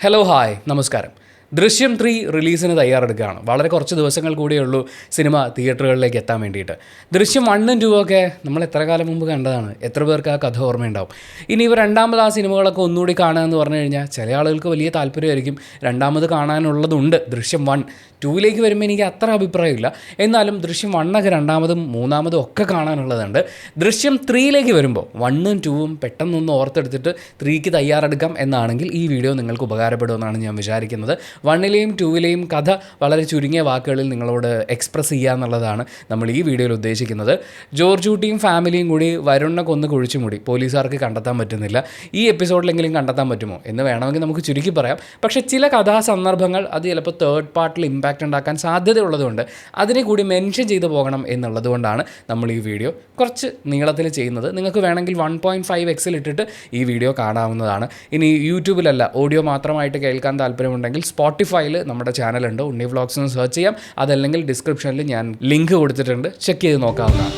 Hello hi നമസ്കാരം. ദൃശ്യം 3 റിലീസിന് തയ്യാറെടുക്കുകയാണ്. വളരെ കുറച്ച് ദിവസങ്ങൾ കൂടിയുള്ളൂ സിനിമ തിയേറ്ററുകളിലേക്ക് എത്താൻ വേണ്ടിയിട്ട്. ദൃശ്യം 1ഉം 2ഉം ഒക്കെ നമ്മൾ എത്ര കാലം മുമ്പ് കണ്ടതാണ്. എത്ര പേർക്ക് ആ കഥ ഓർമ്മയുണ്ടാവും. ഇനി ഇവ രണ്ടാമത് ആ സിനിമകളൊക്കെ ഒന്നുകൂടി കാണുക എന്ന് പറഞ്ഞു കഴിഞ്ഞാൽ ചില ആളുകൾക്ക് വലിയ താല്പര്യമായിരിക്കും. രണ്ടാമത് കാണാനുള്ളതുണ്ട്. ദൃശ്യം 1, 2ലേക്ക് വരുമ്പോൾ എനിക്ക് അത്ര അഭിപ്രായമില്ല. എന്നാലും ദൃശ്യം 1ഒക്കെ രണ്ടാമതും മൂന്നാമതും ഒക്കെ കാണാനുള്ളതുണ്ട്. ദൃശ്യം 3ലേക്ക് വരുമ്പോൾ 1ഉം 2ഉം പെട്ടെന്നൊന്ന് ഓർത്തെടുത്തിട്ട് 3ക്ക് തയ്യാറെടുക്കാം എന്നാണെങ്കിൽ ഈ വീഡിയോ നിങ്ങൾക്ക് ഉപകാരപ്പെടുമെന്നാണ് ഞാൻ വിചാരിക്കുന്നത്. 1ലെയും 2ലെയും കഥ വളരെ ചുരുങ്ങിയ വാക്കുകളിൽ നിങ്ങളോട് എക്സ്പ്രസ് ചെയ്യുക എന്നുള്ളതാണ് നമ്മൾ ഈ വീഡിയോയിൽ ഉദ്ദേശിക്കുന്നത്. ജോർജ് കുട്ടിയും ഫാമിലിയും കൂടി വരുണിനെ കൊന്ന് കുഴിച്ചു മൂടി പോലീസുകാർക്ക് കണ്ടെത്താൻ പറ്റുന്നില്ല. ഈ എപ്പിസോഡിലെങ്കിലും കണ്ടെത്താൻ പറ്റുമോ എന്ന് വേണമെങ്കിൽ നമുക്ക് ചുരുക്കി പറയാം. പക്ഷേ ചില കഥാസന്ദർഭങ്ങൾ അത് ചിലപ്പോൾ തേർഡ് പാർട്ടിൽ ഇമ്പാക്റ്റ് ഉണ്ടാക്കാൻ സാധ്യതയുള്ളതുകൊണ്ട് അതിനെ കൂടി മെൻഷൻ ചെയ്തു പോകണം എന്നുള്ളതുകൊണ്ടാണ് നമ്മൾ ഈ വീഡിയോ കുറച്ച് നീളത്തിൽ ചെയ്യുന്നത്. നിങ്ങൾക്ക് വേണമെങ്കിൽ 1.5x ഇട്ടിട്ട് ഈ വീഡിയോ കാണാവുന്നതാണ്. ഇനി യൂട്യൂബിലല്ല, ഓഡിയോ മാത്രമായിട്ട് കേൾക്കാൻ താല്പര്യമുണ്ടെങ്കിൽ സ്പോട്ടിഫൈയിൽ നമ്മുടെ ചാനലുണ്ട്, ഉണ്ണി വ്ളോഗ്സ് എന്ന് സെർച്ച് ചെയ്യാം. അതല്ലെങ്കിൽ ഡിസ്ക്രിപ്ഷനിൽ ഞാൻ ലിങ്ക് കൊടുത്തിട്ടുണ്ട്, ചെക്ക് ചെയ്ത് നോക്കാവുന്നതാണ്.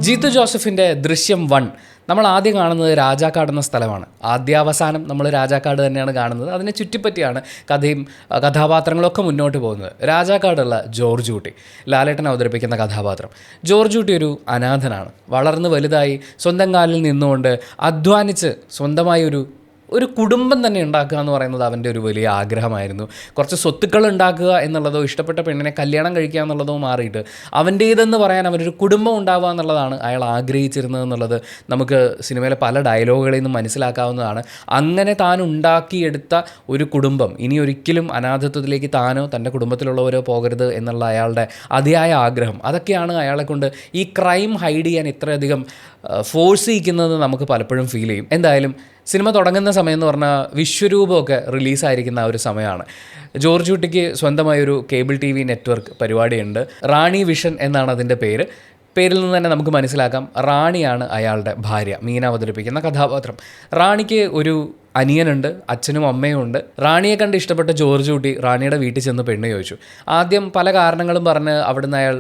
ജീത്തു ജോസഫിൻ്റെ ദൃശ്യം 1 നമ്മൾ ആദ്യം കാണുന്നത് രാജാക്കാട് എന്ന സ്ഥലമാണ്. ആദ്യാവസാനം നമ്മൾ രാജാക്കാട് തന്നെയാണ് കാണുന്നത്. അതിനെ ചുറ്റിപ്പറ്റിയാണ് കഥയും കഥാപാത്രങ്ങളൊക്കെ മുന്നോട്ട് പോകുന്നത്. രാജാക്കാടുള്ള ജോർജ് കുട്ടി, ലാലേട്ടൻ അവതരിപ്പിക്കുന്ന കഥാപാത്രം. ജോർജ് കുട്ടി ഒരു അനാഥനാണ്. വളർന്ന് വലുതായി സ്വന്തം കാലിൽ നിന്നുകൊണ്ട് അധ്വാനിച്ച് സ്വന്തമായി ഒരു കുടുംബം തന്നെ ഉണ്ടാക്കുക എന്ന് പറയുന്നത് അവൻ്റെ ഒരു വലിയ ആഗ്രഹമായിരുന്നു. കുറച്ച് സ്വത്തുക്കൾ ഉണ്ടാക്കുക എന്നുള്ളതോ ഇഷ്ടപ്പെട്ട പെണ്ണിനെ കല്യാണം കഴിക്കുക എന്നുള്ളതോ മാറിയിട്ട് അവൻ്റേതെന്ന് പറയാൻ അവനൊരു കുടുംബം ഉണ്ടാവുക എന്നുള്ളതാണ് അയാൾ ആഗ്രഹിച്ചിരുന്നത് എന്നുള്ളത് നമുക്ക് സിനിമയിലെ പല ഡയലോഗുകളിൽ നിന്നും മനസ്സിലാക്കാവുന്നതാണ്. അങ്ങനെ താൻ ഉണ്ടാക്കിയെടുത്ത ഒരു കുടുംബം ഇനി ഒരിക്കലും അനാഥത്വത്തിലേക്ക് താനോ തൻ്റെ കുടുംബത്തിലുള്ളവരോ പോകരുത് എന്നുള്ള അയാളുടെ അതിയായ ആഗ്രഹം, അതൊക്കെയാണ് അയാളെ കൊണ്ട് ഈ ക്രൈം ഹൈഡ് ചെയ്യാൻ ഇത്രയധികം ഫോഴ്സ് ചെയ്യിക്കുന്നത് നമുക്ക് പലപ്പോഴും ഫീൽ ചെയ്യും. എന്തായാലും സിനിമ തുടങ്ങുന്ന സമയം എന്ന് പറഞ്ഞാൽ വിശ്വരൂപമൊക്കെ റിലീസായിരിക്കുന്ന ആ ഒരു സമയമാണ്. ജോർജ് കുട്ടിക്ക് സ്വന്തമായൊരു കേബിൾ TV നെറ്റ്വർക്ക് പരിപാടിയുണ്ട്. റാണി വിഷൻ എന്നാണ് അതിൻ്റെ പേരിൽ നിന്ന് തന്നെ നമുക്ക് മനസ്സിലാക്കാം റാണിയാണ് അയാളുടെ ഭാര്യ, മീന അവതരിപ്പിക്കുന്ന കഥാപാത്രം. റാണിക്ക് ഒരു അനിയനുണ്ട്, അച്ഛനും അമ്മയും ഉണ്ട്. റാണിയെ കണ്ട് ഇഷ്ടപ്പെട്ട ജോർജ് കുട്ടി റാണിയുടെ വീട്ടിൽ ചെന്ന് പെണ്ണ് ചോദിച്ചു. ആദ്യം പല കാരണങ്ങളും പറഞ്ഞ് അവിടുന്ന് അയാൾ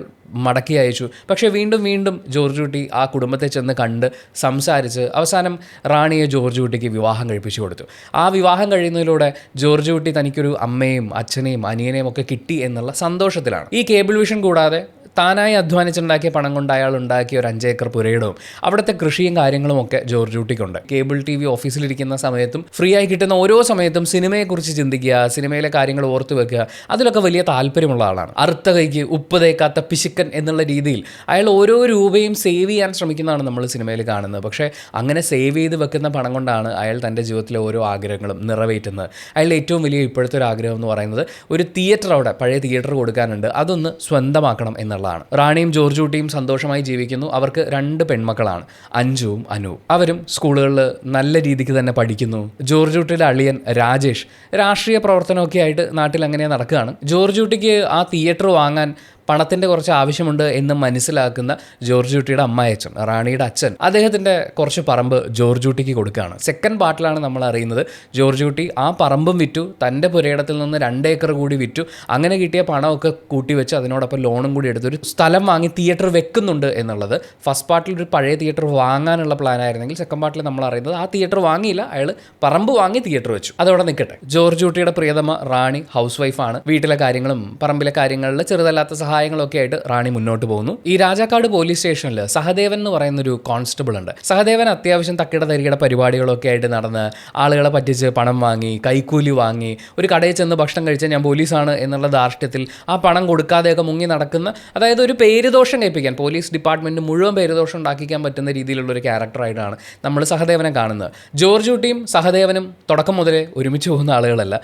മടക്കി അയച്ചു. പക്ഷേ വീണ്ടും ജോർജ് കുട്ടി ആ കുടുംബത്തെ ചെന്ന് കണ്ട് സംസാരിച്ച് അവസാനം റാണിയെ ജോർജ് കുട്ടിക്ക് വിവാഹം കഴിപ്പിച്ചു കൊടുത്തു. ആ വിവാഹം കഴിയുന്നതിലൂടെ ജോർജ് കുട്ടി തനിക്കൊരു അമ്മയും അച്ഛനെയും അനിയനെയും ഒക്കെ കിട്ടി എന്നുള്ള സന്തോഷത്തിലാണ്. ഈ കേബിൾ വിഷൻ കൂടാതെ താനായി അധ്വാനിച്ചുണ്ടാക്കിയ പണം കൊണ്ട് അയാൾ ഉണ്ടാക്കിയ ഒരു 5 ഏക്കർ പുരയിടവും അവിടുത്തെ കൃഷിയും കാര്യങ്ങളും ഒക്കെ ജോർജ് കുട്ടിക്കുണ്ട്. കേബിൾ TV ഓഫീസിലിരിക്കുന്ന സമയത്തും ഫ്രീ ആയി കിട്ടുന്ന ഓരോ സമയത്തും സിനിമയെക്കുറിച്ച് ചിന്തിക്കുക, സിനിമയിലെ കാര്യങ്ങൾ ഓർത്തു വെക്കുക, അതിലൊക്കെ വലിയ താല്പര്യമുള്ള ആളാണ്. അറുത്ത കൈക്ക് ഉപ്പ് തേക്കാത്ത പിശുക്കൻ എന്നുള്ള രീതിയിൽ അയാൾ ഓരോ രൂപയും സേവ് ചെയ്യാൻ ശ്രമിക്കുന്നതാണ് നമ്മൾ സിനിമയിൽ കാണുന്നത്. പക്ഷേ അങ്ങനെ സേവ് ചെയ്ത് വെക്കുന്ന പണം കൊണ്ടാണ് അയാൾ തൻ്റെ ജീവിതത്തിലെ ഓരോ ആഗ്രഹങ്ങളും നിറവേറ്റുന്നത്. അയാളുടെ ഏറ്റവും വലിയ ഇപ്പോഴത്തെ ഒരു ആഗ്രഹം എന്ന് പറയുന്നത് ഒരു തിയേറ്റർ, അവിടെ പഴയ തിയേറ്റർ കൊടുക്കാനുണ്ട്, അതൊന്ന് സ്വന്തമാക്കണം എന്നുള്ള. റാണിയും ജോർജ് കുട്ടിയും സന്തോഷമായി ജീവിക്കുന്നു. അവർക്ക് 2 പെൺമക്കളാണ്, അഞ്ജുവും അനുവും. അവരും സ്കൂളുകളിൽ നല്ല രീതിക്ക് തന്നെ പഠിക്കുന്നു. ജോർജ് കുട്ടിയുടെ അളിയൻ രാജേഷ് രാഷ്ട്രീയ പ്രവർത്തനമൊക്കെ ആയിട്ട് നാട്ടിൽ അങ്ങനെ നടക്കുകയാണ്. ജോർജ് കുട്ടിക്ക് ആ തിയേറ്റർ വാങ്ങാൻ പണത്തിൻ്റെ കുറച്ച് ആവശ്യമുണ്ട് എന്ന് മനസ്സിലാക്കുന്ന ജോർജ് കുട്ടിയുടെ അമ്മായച്ചൻ, റാണിയുടെ അച്ഛൻ, അദ്ദേഹത്തിൻ്റെ കുറച്ച് പറമ്പ് ജോർജ് കുട്ടിക്ക് കൊടുക്കുകയാണ്. സെക്കൻഡ് പാർട്ടിലാണ് നമ്മൾ അറിയുന്നത് ജോർജ് കുട്ടി ആ പറമ്പും വിറ്റു, തൻ്റെ പുരയിടത്തിൽ നിന്ന് 2 ഏക്കർ കൂടി വിറ്റു. അങ്ങനെ കിട്ടിയ പണമൊക്കെ കൂട്ടിവെച്ച് അതിനോടൊപ്പം ലോണും കൂടി എടുത്തൊരു സ്ഥലം വാങ്ങി തിയേറ്റർ വെക്കുന്നുണ്ട് എന്നുള്ളത്. ഫസ്റ്റ് പാർട്ടിൽ ഒരു പഴയ തിയേറ്റർ വാങ്ങാനുള്ള പ്ലാൻ ആയിരുന്നെങ്കിൽ സെക്കൻഡ് പാർട്ടിൽ നമ്മൾ അറിയുന്നത് ആ തിയേറ്റർ വാങ്ങിയില്ല, അയാൾ പറമ്പ് വാങ്ങി തിയേറ്റർ വെച്ചു. അതോടെ നിൽക്കട്ടെ. ജോർജ് കുട്ടിയുടെ പ്രിയതമ റാണി ഹൗസ് വൈഫാണ്. വീട്ടിലെ കാര്യങ്ങളും പറമ്പിലെ കാര്യങ്ങളിൽ ചെറുതല്ലാത്ത സഹായങ്ങളൊക്കെ ആയിട്ട് റാണി മുന്നോട്ട് പോകുന്നു. ഈ രാജാക്കാട് പോലീസ് സ്റ്റേഷനിൽ സഹദേവൻ എന്ന് പറയുന്നൊരു കോൺസ്റ്റബിൾ ഉണ്ട്. സഹദേവൻ അത്യാവശ്യം തക്കിട തരികിട പരിപാടികളൊക്കെ ആയിട്ട് നടന്ന് ആളുകളെ പറ്റിച്ച് പണം വാങ്ങി, കൈക്കൂലി വാങ്ങി, ഒരു കടയിൽ ചെന്ന് ഭക്ഷണം കഴിച്ചാൽ ഞാൻ പോലീസാണ് എന്നുള്ള ധാർഷ്ട്യത്തിൽ ആ പണം കൊടുക്കാതെയൊക്കെ മുങ്ങി നടക്കുന്ന, അതായത് ഒരു പേരുദോഷം കേൾപ്പിക്കാൻ, പോലീസ് ഡിപ്പാർട്ട്മെൻറ്റ് മുഴുവൻ പേരുദോഷം ഉണ്ടാക്കിക്കാൻ പറ്റുന്ന രീതിയിലുള്ളൊരു ക്യാരക്ടറായിട്ടാണ് നമ്മൾ സഹദേവനെ കാണുന്നത്. ജോർജ് കുട്ടിയും സഹദേവനും തുടക്കം മുതലേ ഒരുമിച്ച് പോകുന്ന ആളുകളല്ല.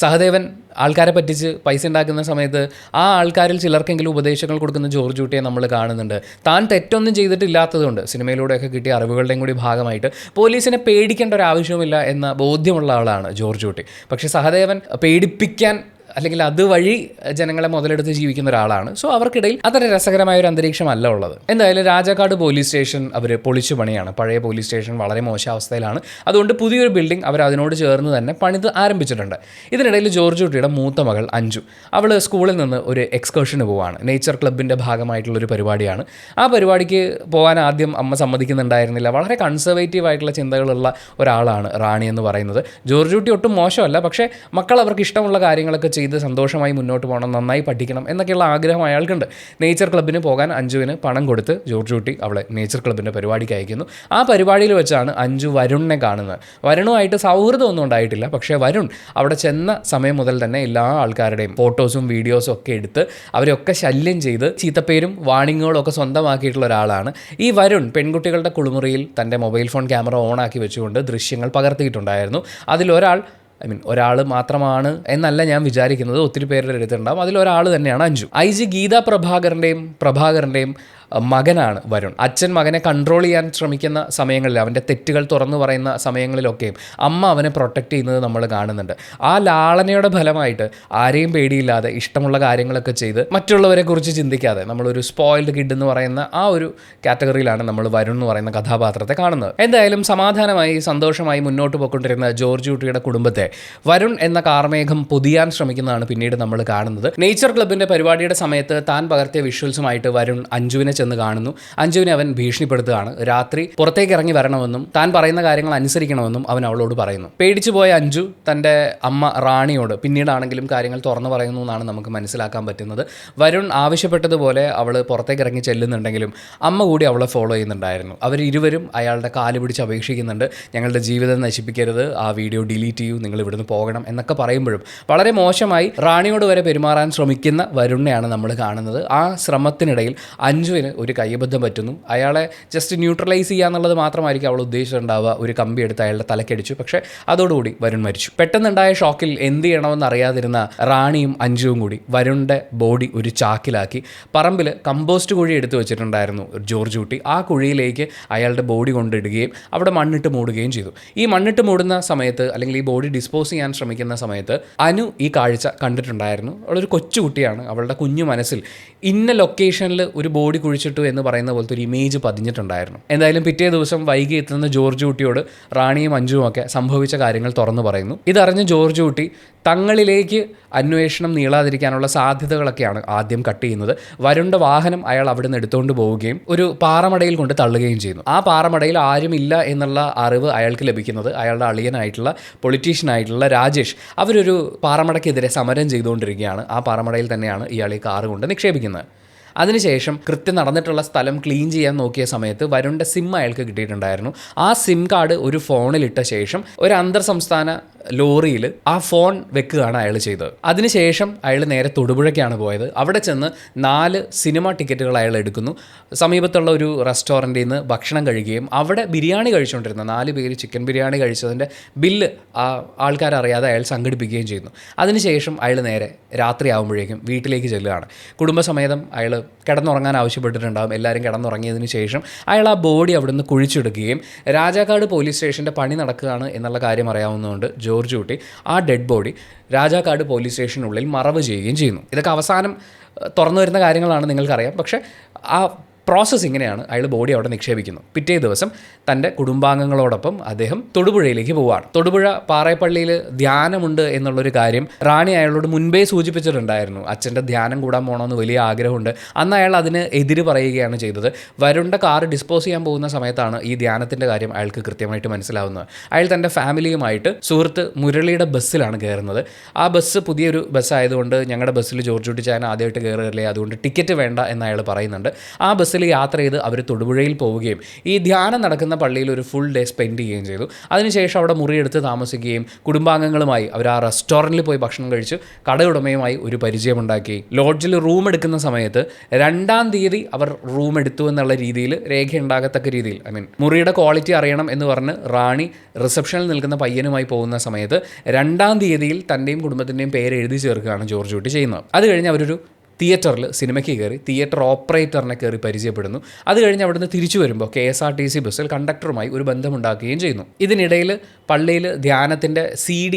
സഹദേവൻ ആൾക്കാരെ പറ്റിച്ച് പൈസ ഉണ്ടാക്കുന്ന സമയത്ത് ആ ആൾക്കാരിൽ ചിലർക്കെങ്കിലും ഉപദേശങ്ങൾ കൊടുക്കുന്ന ജോർജ് കുട്ടിയെ നമ്മൾ കാണുന്നുണ്ട്. താൻ തെറ്റൊന്നും ചെയ്തിട്ടില്ലാത്തതുകൊണ്ട് സിനിമയിലൂടെയൊക്കെ കിട്ടിയ അറിവുകളുടെയും കൂടി ഭാഗമായിട്ട് പോലീസിനെ പേടിക്കേണ്ട ഒരു ആവശ്യവുമില്ല എന്ന ബോധ്യമുള്ള ആളാണ് ജോർജ് കുട്ടി. പക്ഷേ സഹദേവൻ പേടിപ്പിക്കാൻ അല്ലെങ്കിൽ അതുവഴി ജനങ്ങളെ മുതലെടുത്ത് ജീവിക്കുന്ന ഒരാളാണ്. സോ അവർക്കിടയിൽ അത്ര രസകരമായ ഒരു അന്തരീക്ഷമല്ല ഉള്ളത്. എന്തായാലും രാജാക്കാട് പോലീസ് സ്റ്റേഷൻ അവർ പൊളിച്ചു പണിയാണ്. പഴയ പോലീസ് സ്റ്റേഷൻ വളരെ മോശാവസ്ഥയിലാണ്. അതുകൊണ്ട് പുതിയൊരു ബിൽഡിംഗ് അവർ അതിനോട് ചേർന്ന് തന്നെ പണിത് ആരംഭിച്ചിട്ടുണ്ട്. ഇതിനിടയിൽ ജോർജ് കുട്ടിയുടെ മൂത്ത മകൾ അഞ്ജു, അവൾ സ്കൂളിൽ നിന്ന് ഒരു എക്സ്കർഷന് പോവാണ്. നേച്ചർ ക്ലബിൻ്റെ ഭാഗമായിട്ടുള്ളൊരു പരിപാടിയാണ്. ആ പരിപാടിക്ക് പോകാൻ ആദ്യം അമ്മ സമ്മതിക്കുന്നുണ്ടായിരുന്നില്ല. വളരെ കൺസർവേറ്റീവ് ആയിട്ടുള്ള ചിന്തകളുള്ള ഒരാളാണ് റാണി എന്ന് പറയുന്നത്. ജോർജ് കുട്ടി ഒട്ടും മോശമല്ല, പക്ഷേ മക്കൾ അവർക്ക് ഇഷ്ടമുള്ള കാര്യങ്ങളൊക്കെ ചെയ്ത് സന്തോഷമായി മുന്നോട്ട് പോകണം, നന്നായി പഠിക്കണം എന്നൊക്കെയുള്ള ആഗ്രഹം അയാൾക്കുണ്ട്. നേച്ചർ ക്ലബിന് പോകാൻ അഞ്ജുവിന് പണം കൊടുത്ത് ജോർജ് കുട്ടി അവളെ നേച്ചർ ക്ലബിൻ്റെ പരിപാടിക്ക് അയക്കുന്നു. ആ പരിപാടിയിൽ വെച്ചാണ് അഞ്ജു വരുണിനെ കാണുന്നത്. വരുണുമായിട്ട് സൗഹൃദമൊന്നും ഉണ്ടായിട്ടില്ല, പക്ഷേ വരുൺ അവിടെ ചെന്ന സമയം മുതൽ തന്നെ എല്ലാ ആൾക്കാരുടെയും ഫോട്ടോസും വീഡിയോസും ഒക്കെ എടുത്ത് അവരെയൊക്കെ ശല്യം ചെയ്ത് ചീത്തപ്പേരും വാണിങ്ങുകളും ഒക്കെ സ്വന്തമാക്കിയിട്ടുള്ള ഒരാളാണ് ഈ വരുൺ. പെൺകുട്ടികളുടെ കുളിമുറിയിൽ തൻ്റെ മൊബൈൽ ഫോൺ ക്യാമറ ഓണാക്കി വെച്ചുകൊണ്ട് ദൃശ്യങ്ങൾ പകർത്തിയിട്ടുണ്ടായിരുന്നു. അതിലൊരാൾ ഒരാൾ മാത്രമാണ് എന്നല്ല ഞാൻ വിചാരിക്കുന്നത്, ഒത്തിരി പേരുടെ അടുത്തുണ്ടാവും. അതിലൊരാൾ തന്നെയാണ് അഞ്ജു. IG ഗീതാ പ്രഭാകരൻ്റെയും മകനാണ് വരുൺ. അച്ഛൻ മകനെ കൺട്രോൾ ചെയ്യാൻ ശ്രമിക്കുന്ന സമയങ്ങളിൽ, അവൻ്റെ തെറ്റുകൾ തുറന്നു പറയുന്ന സമയങ്ങളിലൊക്കെയും അമ്മ അവനെ പ്രൊട്ടക്റ്റ് ചെയ്യുന്നത് നമ്മൾ കാണുന്നുണ്ട്. ആ ലാളനയുടെ ഫലമായിട്ട് ആരെയും പേടിയില്ലാതെ ഇഷ്ടമുള്ള കാര്യങ്ങളൊക്കെ ചെയ്ത് മറ്റുള്ളവരെ കുറിച്ച് ചിന്തിക്കാതെ നമ്മളൊരു സ്പോയിൽഡ് കിഡ് എന്ന് പറയുന്ന ആ ഒരു കാറ്റഗറിയിലാണ് നമ്മൾ വരുൺ എന്ന് പറയുന്ന കഥാപാത്രത്തെ കാണുന്നത്. എന്തായാലും സമാധാനമായി സന്തോഷമായി മുന്നോട്ട് പോയിക്കൊണ്ടിരുന്ന ജോർജ് കുട്ടിയുടെ കുടുംബത്തെ വരുൺ എന്ന കാർമേഘം പൊതിയാൻ ശ്രമിക്കുന്നതാണ് പിന്നീട് നമ്മൾ കാണുന്നത്. നേച്ചർ ക്ലബിൻ്റെ പരിപാടിയുടെ സമയത്ത് താൻ പകർത്തിയ വിഷ്വൽസുമായിട്ട് വരുൺ അഞ്ജുവിനെ ചെന്ന് കാണുന്നു. അഞ്ജുവിനെ അവൻ ഭീഷണിപ്പെടുത്തുകയാണ്. രാത്രി പുറത്തേക്ക് ഇറങ്ങി വരണമെന്നും താൻ പറയുന്ന കാര്യങ്ങൾ അനുസരിക്കണമെന്നും അവൻ അവളോട് പറയുന്നു. പേടിച്ചു പോയ അഞ്ജു തൻ്റെ അമ്മ റാണിയോട് പിന്നീടാണെങ്കിലും കാര്യങ്ങൾ തുറന്നു പറയുന്നു എന്നാണ് നമുക്ക് മനസ്സിലാക്കാൻ പറ്റുന്നത്. വരുൺ ആവശ്യപ്പെട്ടതുപോലെ അവൾ പുറത്തേക്ക് ഇറങ്ങി ചെല്ലുന്നുണ്ടെങ്കിലും അമ്മ കൂടി അവളെ ഫോളോ ചെയ്യുന്നുണ്ടായിരുന്നു. അവരിരുവരും അയാളുടെ കാല് പിടിച്ച് അപേക്ഷിക്കുന്നുണ്ട്, ഞങ്ങളുടെ ജീവിതം നശിപ്പിക്കരുത്, ആ വീഡിയോ ഡിലീറ്റ് ചെയ്യൂ, നിങ്ങൾ ഇവിടുന്ന് പോകണം എന്നൊക്കെ പറയുമ്പോഴും വളരെ മോശമായി റാണിയോട് വരെ പെരുമാറാൻ ശ്രമിക്കുന്ന വരുണിനെയാണ് നമ്മൾ കാണുന്നത്. ആ ശ്രമത്തിനിടയിൽ അഞ്ജുവിന് ഒരു കയ്യബദ്ധം പറ്റുന്നു. അയാളെ ജസ്റ്റ് ന്യൂട്രലൈസ് ചെയ്യുക എന്നുള്ളത് മാത്രമായിരിക്കും അവൾ ഉദ്ദേശിച്ചിട്ടുണ്ടാവുക. ഒരു കമ്പി എടുത്ത് അയാളുടെ തലക്കടിച്ചു. പക്ഷേ അതോടുകൂടി വരുൺ മരിച്ചു. പെട്ടെന്നുണ്ടായ ഷോക്കിൽ എന്ത് ചെയ്യണമെന്ന് അറിയാതിരുന്ന റാണിയും അഞ്ജുവും കൂടി വരുണിൻ്റെ ബോഡി ഒരു ചാക്കിലാക്കി പറമ്പിൽ കമ്പോസ്റ്റ് കുഴി എടുത്തു വെച്ചിട്ടുണ്ടായിരുന്നു ജോർജ് കുട്ടി. ആ കുഴിയിലേക്ക് അയാളുടെ ബോഡി കൊണ്ടിടുകയും അവിടെ മണ്ണിട്ട് മൂടുകയും ചെയ്തു. ഈ മണ്ണിട്ട് മൂടുന്ന സമയത്ത്, അല്ലെങ്കിൽ ഈ ബോഡി ഡിസ്പോസ് ചെയ്യാൻ ശ്രമിക്കുന്ന സമയത്ത് അനു ഈ കാഴ്ച കണ്ടിട്ടുണ്ടായിരുന്നു. അവളൊരു കൊച്ചുകുട്ടിയാണ്. അവളുടെ കുഞ്ഞു മനസ്സിൽ ഇന്ന ലൊക്കേഷനിൽ ഒരു ബോഡി കുഴിച്ചിട്ടു എന്ന് പറയുന്ന പോലത്തെ ഒരു ഇമേജ് പതിഞ്ഞിട്ടുണ്ടായിരുന്നു. എന്തായാലും പിറ്റേ ദിവസം വൈകി എത്തുന്ന ജോർജ് കുട്ടിയോട് റാണിയും അഞ്ജുവും ഒക്കെ സംഭവിച്ച കാര്യങ്ങൾ തുറന്നു പറയുന്നു. ഇതറിഞ്ഞ് ജോർജ് കുട്ടി തങ്ങളിലേക്ക് അന്വേഷണം നീളാതിരിക്കാനുള്ള സാധ്യതകളൊക്കെയാണ് ആദ്യം കട്ട് ചെയ്യുന്നത്. വരുണിൻ്റെ വാഹനം അയാൾ അവിടെ നിന്ന് എടുത്തുകൊണ്ട് പോവുകയും ഒരു പാറമടയിൽ കൊണ്ട് തള്ളുകയും ചെയ്യുന്നു. ആ പാറമടയിൽ ആരുമില്ല എന്നുള്ള അറിവ് അയാൾക്ക് ലഭിക്കുന്നത് അയാളുടെ അളിയനായിട്ടുള്ള പൊളിറ്റീഷ്യനായിട്ടുള്ള രാജേഷ്, അവരൊരു പാറമടയ്ക്കെതിരെ സമരം ചെയ്തുകൊണ്ടിരിക്കുകയാണ്. ആ പാറമടയിൽ തന്നെയാണ് ഇയാൾ ഈ കാറ് കൊണ്ട് നിക്ഷേപിക്കുന്നത്. അതിനുശേഷം കൃത്യം നടന്നിട്ടുള്ള സ്ഥലം ക്ലീൻ ചെയ്യാൻ നോക്കിയ സമയത്ത് വരുണിൻ്റെ സിം അയാൾക്ക് കിട്ടിയിട്ടുണ്ടായിരുന്നു. ആ സിം കാർഡ് ഒരു ഫോണിലിട്ട ശേഷം ഒരു അന്തർ സംസ്ഥാന ലോറിയിൽ ആ ഫോൺ വെക്കുകയാണ് അയാൾ ചെയ്തത്. അതിനുശേഷം അയാൾ നേരെ തൊടുപുഴയ്ക്കാണ് പോയത്. അവിടെ ചെന്ന് 4 സിനിമ ടിക്കറ്റുകൾ അയാൾ എടുക്കുന്നു. സമീപത്തുള്ള ഒരു റെസ്റ്റോറൻറ്റിൽ നിന്ന് ഭക്ഷണം കഴിക്കുകയും അവിടെ ബിരിയാണി കഴിച്ചുകൊണ്ടിരുന്ന 4 പേര് ചിക്കൻ ബിരിയാണി കഴിച്ചതിൻ്റെ ബില്ല് ആ ആൾക്കാരറിയാതെ അയാൾ സംഘടിപ്പിക്കുകയും ചെയ്യുന്നു. അതിനുശേഷം അയാൾ നേരെ രാത്രിയാകുമ്പോഴേക്കും വീട്ടിലേക്ക് ചെല്ലുകയാണ്. കുടുംബസമേതം അയാൾ കിടന്നുറങ്ങാൻ ആവശ്യപ്പെട്ടിട്ടുണ്ടാകും. എല്ലാവരും കിടന്നുറങ്ങിയതിന് ശേഷം അയാൾ ആ ബോഡി അവിടെ നിന്ന് കുഴിച്ചെടുക്കുകയും രാജാക്കാട് പോലീസ് സ്റ്റേഷൻ്റെ പണി നടക്കുകയാണ് എന്നുള്ള കാര്യം അറിയാവുന്നതുകൊണ്ട് ജോർജ് കുട്ടി ആ ഡെഡ് ബോഡി രാജാക്കാട് പോലീസ് സ്റ്റേഷനുള്ളിൽ മറവ് ചെയ്യുകയും ചെയ്യുന്നു. ഇതൊക്കെ അവസാനം തുറന്നു വരുന്ന കാര്യങ്ങളാണ്, നിങ്ങൾക്കറിയാം. പക്ഷേ ആ പ്രോസസ്സ് ഇങ്ങനെയാണ്. അയാൾ ബോഡി അവിടെ നിക്ഷേപിക്കുന്നു. പിറ്റേ ദിവസം തൻ്റെ കുടുംബാംഗങ്ങളോടൊപ്പം അദ്ദേഹം തൊടുപുഴയിലേക്ക് പോവുകയാണ്. തൊടുപുഴ പാറേപ്പള്ളിയിൽ ധ്യാനമുണ്ട് എന്നുള്ളൊരു കാര്യം റാണി അയാളോട് മുൻപേ സൂചിപ്പിച്ചിട്ടുണ്ടായിരുന്നു. അച്ഛൻ്റെ ധ്യാനം കൂടാൻ പോകണമെന്ന് വലിയ ആഗ്രഹമുണ്ട്. അന്ന് അയാൾ അതിന് എതിര് പറയുകയാണ് ചെയ്തത്. വരുണിൻ്റെ കാറ് ഡിസ്പോസ് ചെയ്യാൻ പോകുന്ന സമയത്താണ് ഈ ധ്യാനത്തിൻ്റെ കാര്യം അയാൾക്ക് കൃത്യമായിട്ട് മനസ്സിലാവുന്നത്. അയാൾ തൻ്റെ ഫാമിലിയുമായിട്ട് സുഹൃത്ത് മുരളിയുടെ ബസ്സിലാണ് കയറുന്നത്. ആ ബസ് പുതിയൊരു ബസ്സായതുകൊണ്ട് ഞങ്ങളുടെ ബസ്സിൽ ജോർജ് കുട്ടി ചായൻ ആദ്യമായിട്ട് കയറുകയല്ലേ, അതുകൊണ്ട് ടിക്കറ്റ് വേണ്ട എന്ന് അയാൾ പറയുന്നുണ്ട്. ആ ബസ്സിൽ യാത്ര ചെയ്ത് അവർ തൊടുപുഴയിൽ പോവുകയും ഈ ധ്യാനം നടക്കുന്ന പള്ളിയിൽ ഒരു ഫുൾ ഡേ സ്പെൻഡ് ചെയ്യുകയും ചെയ്തു. അതിനുശേഷം അവിടെ മുറിയെടുത്ത് താമസിക്കുകയും കുടുംബാംഗങ്ങളുമായി അവർ ആ റെസ്റ്റോറൻറ്റിൽ പോയി ഭക്ഷണം കഴിച്ച് കടയുടമയുമായി ഒരു പരിചയമുണ്ടാക്കി. ലോഡ്ജിൽ റൂം എടുക്കുന്ന സമയത്ത് 2-ാം തീയതി അവർ റൂം എടുത്തു എന്നുള്ള രീതിയിൽ രേഖയുണ്ടാകത്തക്ക രീതിയിൽ മുറിയുടെ ക്വാളിറ്റി അറിയണം എന്ന് പറഞ്ഞ് റാണി റിസപ്ഷനിൽ നിൽക്കുന്ന പയ്യനുമായി പോകുന്ന സമയത്ത് 2-ാം തീയതിയിൽ തൻ്റെയും കുടുംബത്തിൻ്റെയും പേര് എഴുതി ചേർക്കുകയാണ് ജോർജ് കുട്ടി ചെയ്യുന്നത്. അത് കഴിഞ്ഞ് അവരൊരു തിയേറ്ററിൽ സിനിമയ്ക്ക് കയറി തിയേറ്റർ ഓപ്പറേറ്ററിനെ കയറി പരിചയപ്പെടുന്നു. അത് കഴിഞ്ഞ് അവിടുന്ന് തിരിച്ചു വരുമ്പോൾ KSRTC ബസ്സിൽ കണ്ടക്ടറുമായി ഒരു ബന്ധമുണ്ടാക്കുകയും ചെയ്യുന്നു. ഇതിനിടയിൽ പള്ളിയിൽ ധ്യാനത്തിൻ്റെ CD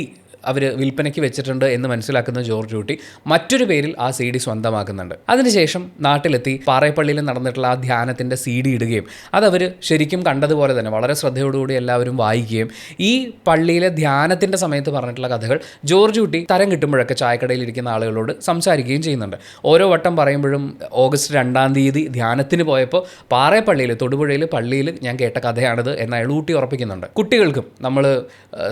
അവർ വിൽപ്പനയ്ക്ക് വെച്ചിട്ടുണ്ട് എന്ന് മനസ്സിലാക്കുന്ന ജോർജ് കുട്ടി മറ്റൊരു പേരിൽ ആ CD സ്വന്തമാക്കുന്നുണ്ട്. അതിനുശേഷം നാട്ടിലെത്തി പാറേപ്പള്ളിയിൽ നടന്നിട്ടുള്ള ആ ധ്യാനത്തിൻ്റെ CD ഇടുകയും അതവർ ശരിക്കും കണ്ടതുപോലെ തന്നെ വളരെ ശ്രദ്ധയോടുകൂടി എല്ലാവരും വായിക്കുകയും ഈ പള്ളിയിലെ ധ്യാനത്തിൻ്റെ സമയത്ത് പറഞ്ഞിട്ടുള്ള കഥകൾ ജോർജ് കുട്ടി തരം കിട്ടുമ്പോഴൊക്കെ ചായക്കടയിൽ ഇരിക്കുന്ന ആളുകളോട് സംസാരിക്കുകയും ചെയ്യുന്നുണ്ട്. ഓരോ വട്ടം പറയുമ്പോഴും ഓഗസ്റ്റ് 2-ാം തീയതി ധ്യാനത്തിന് പോയപ്പോൾ പാറേപ്പള്ളിയിൽ തൊടുപുഴയിൽ പള്ളിയിൽ ഞാൻ കേട്ട കഥയാണിത് എന്ന് അയാൾ ഊട്ടി ഉറപ്പിക്കുന്നുണ്ട്. കുട്ടികൾക്കും നമ്മൾ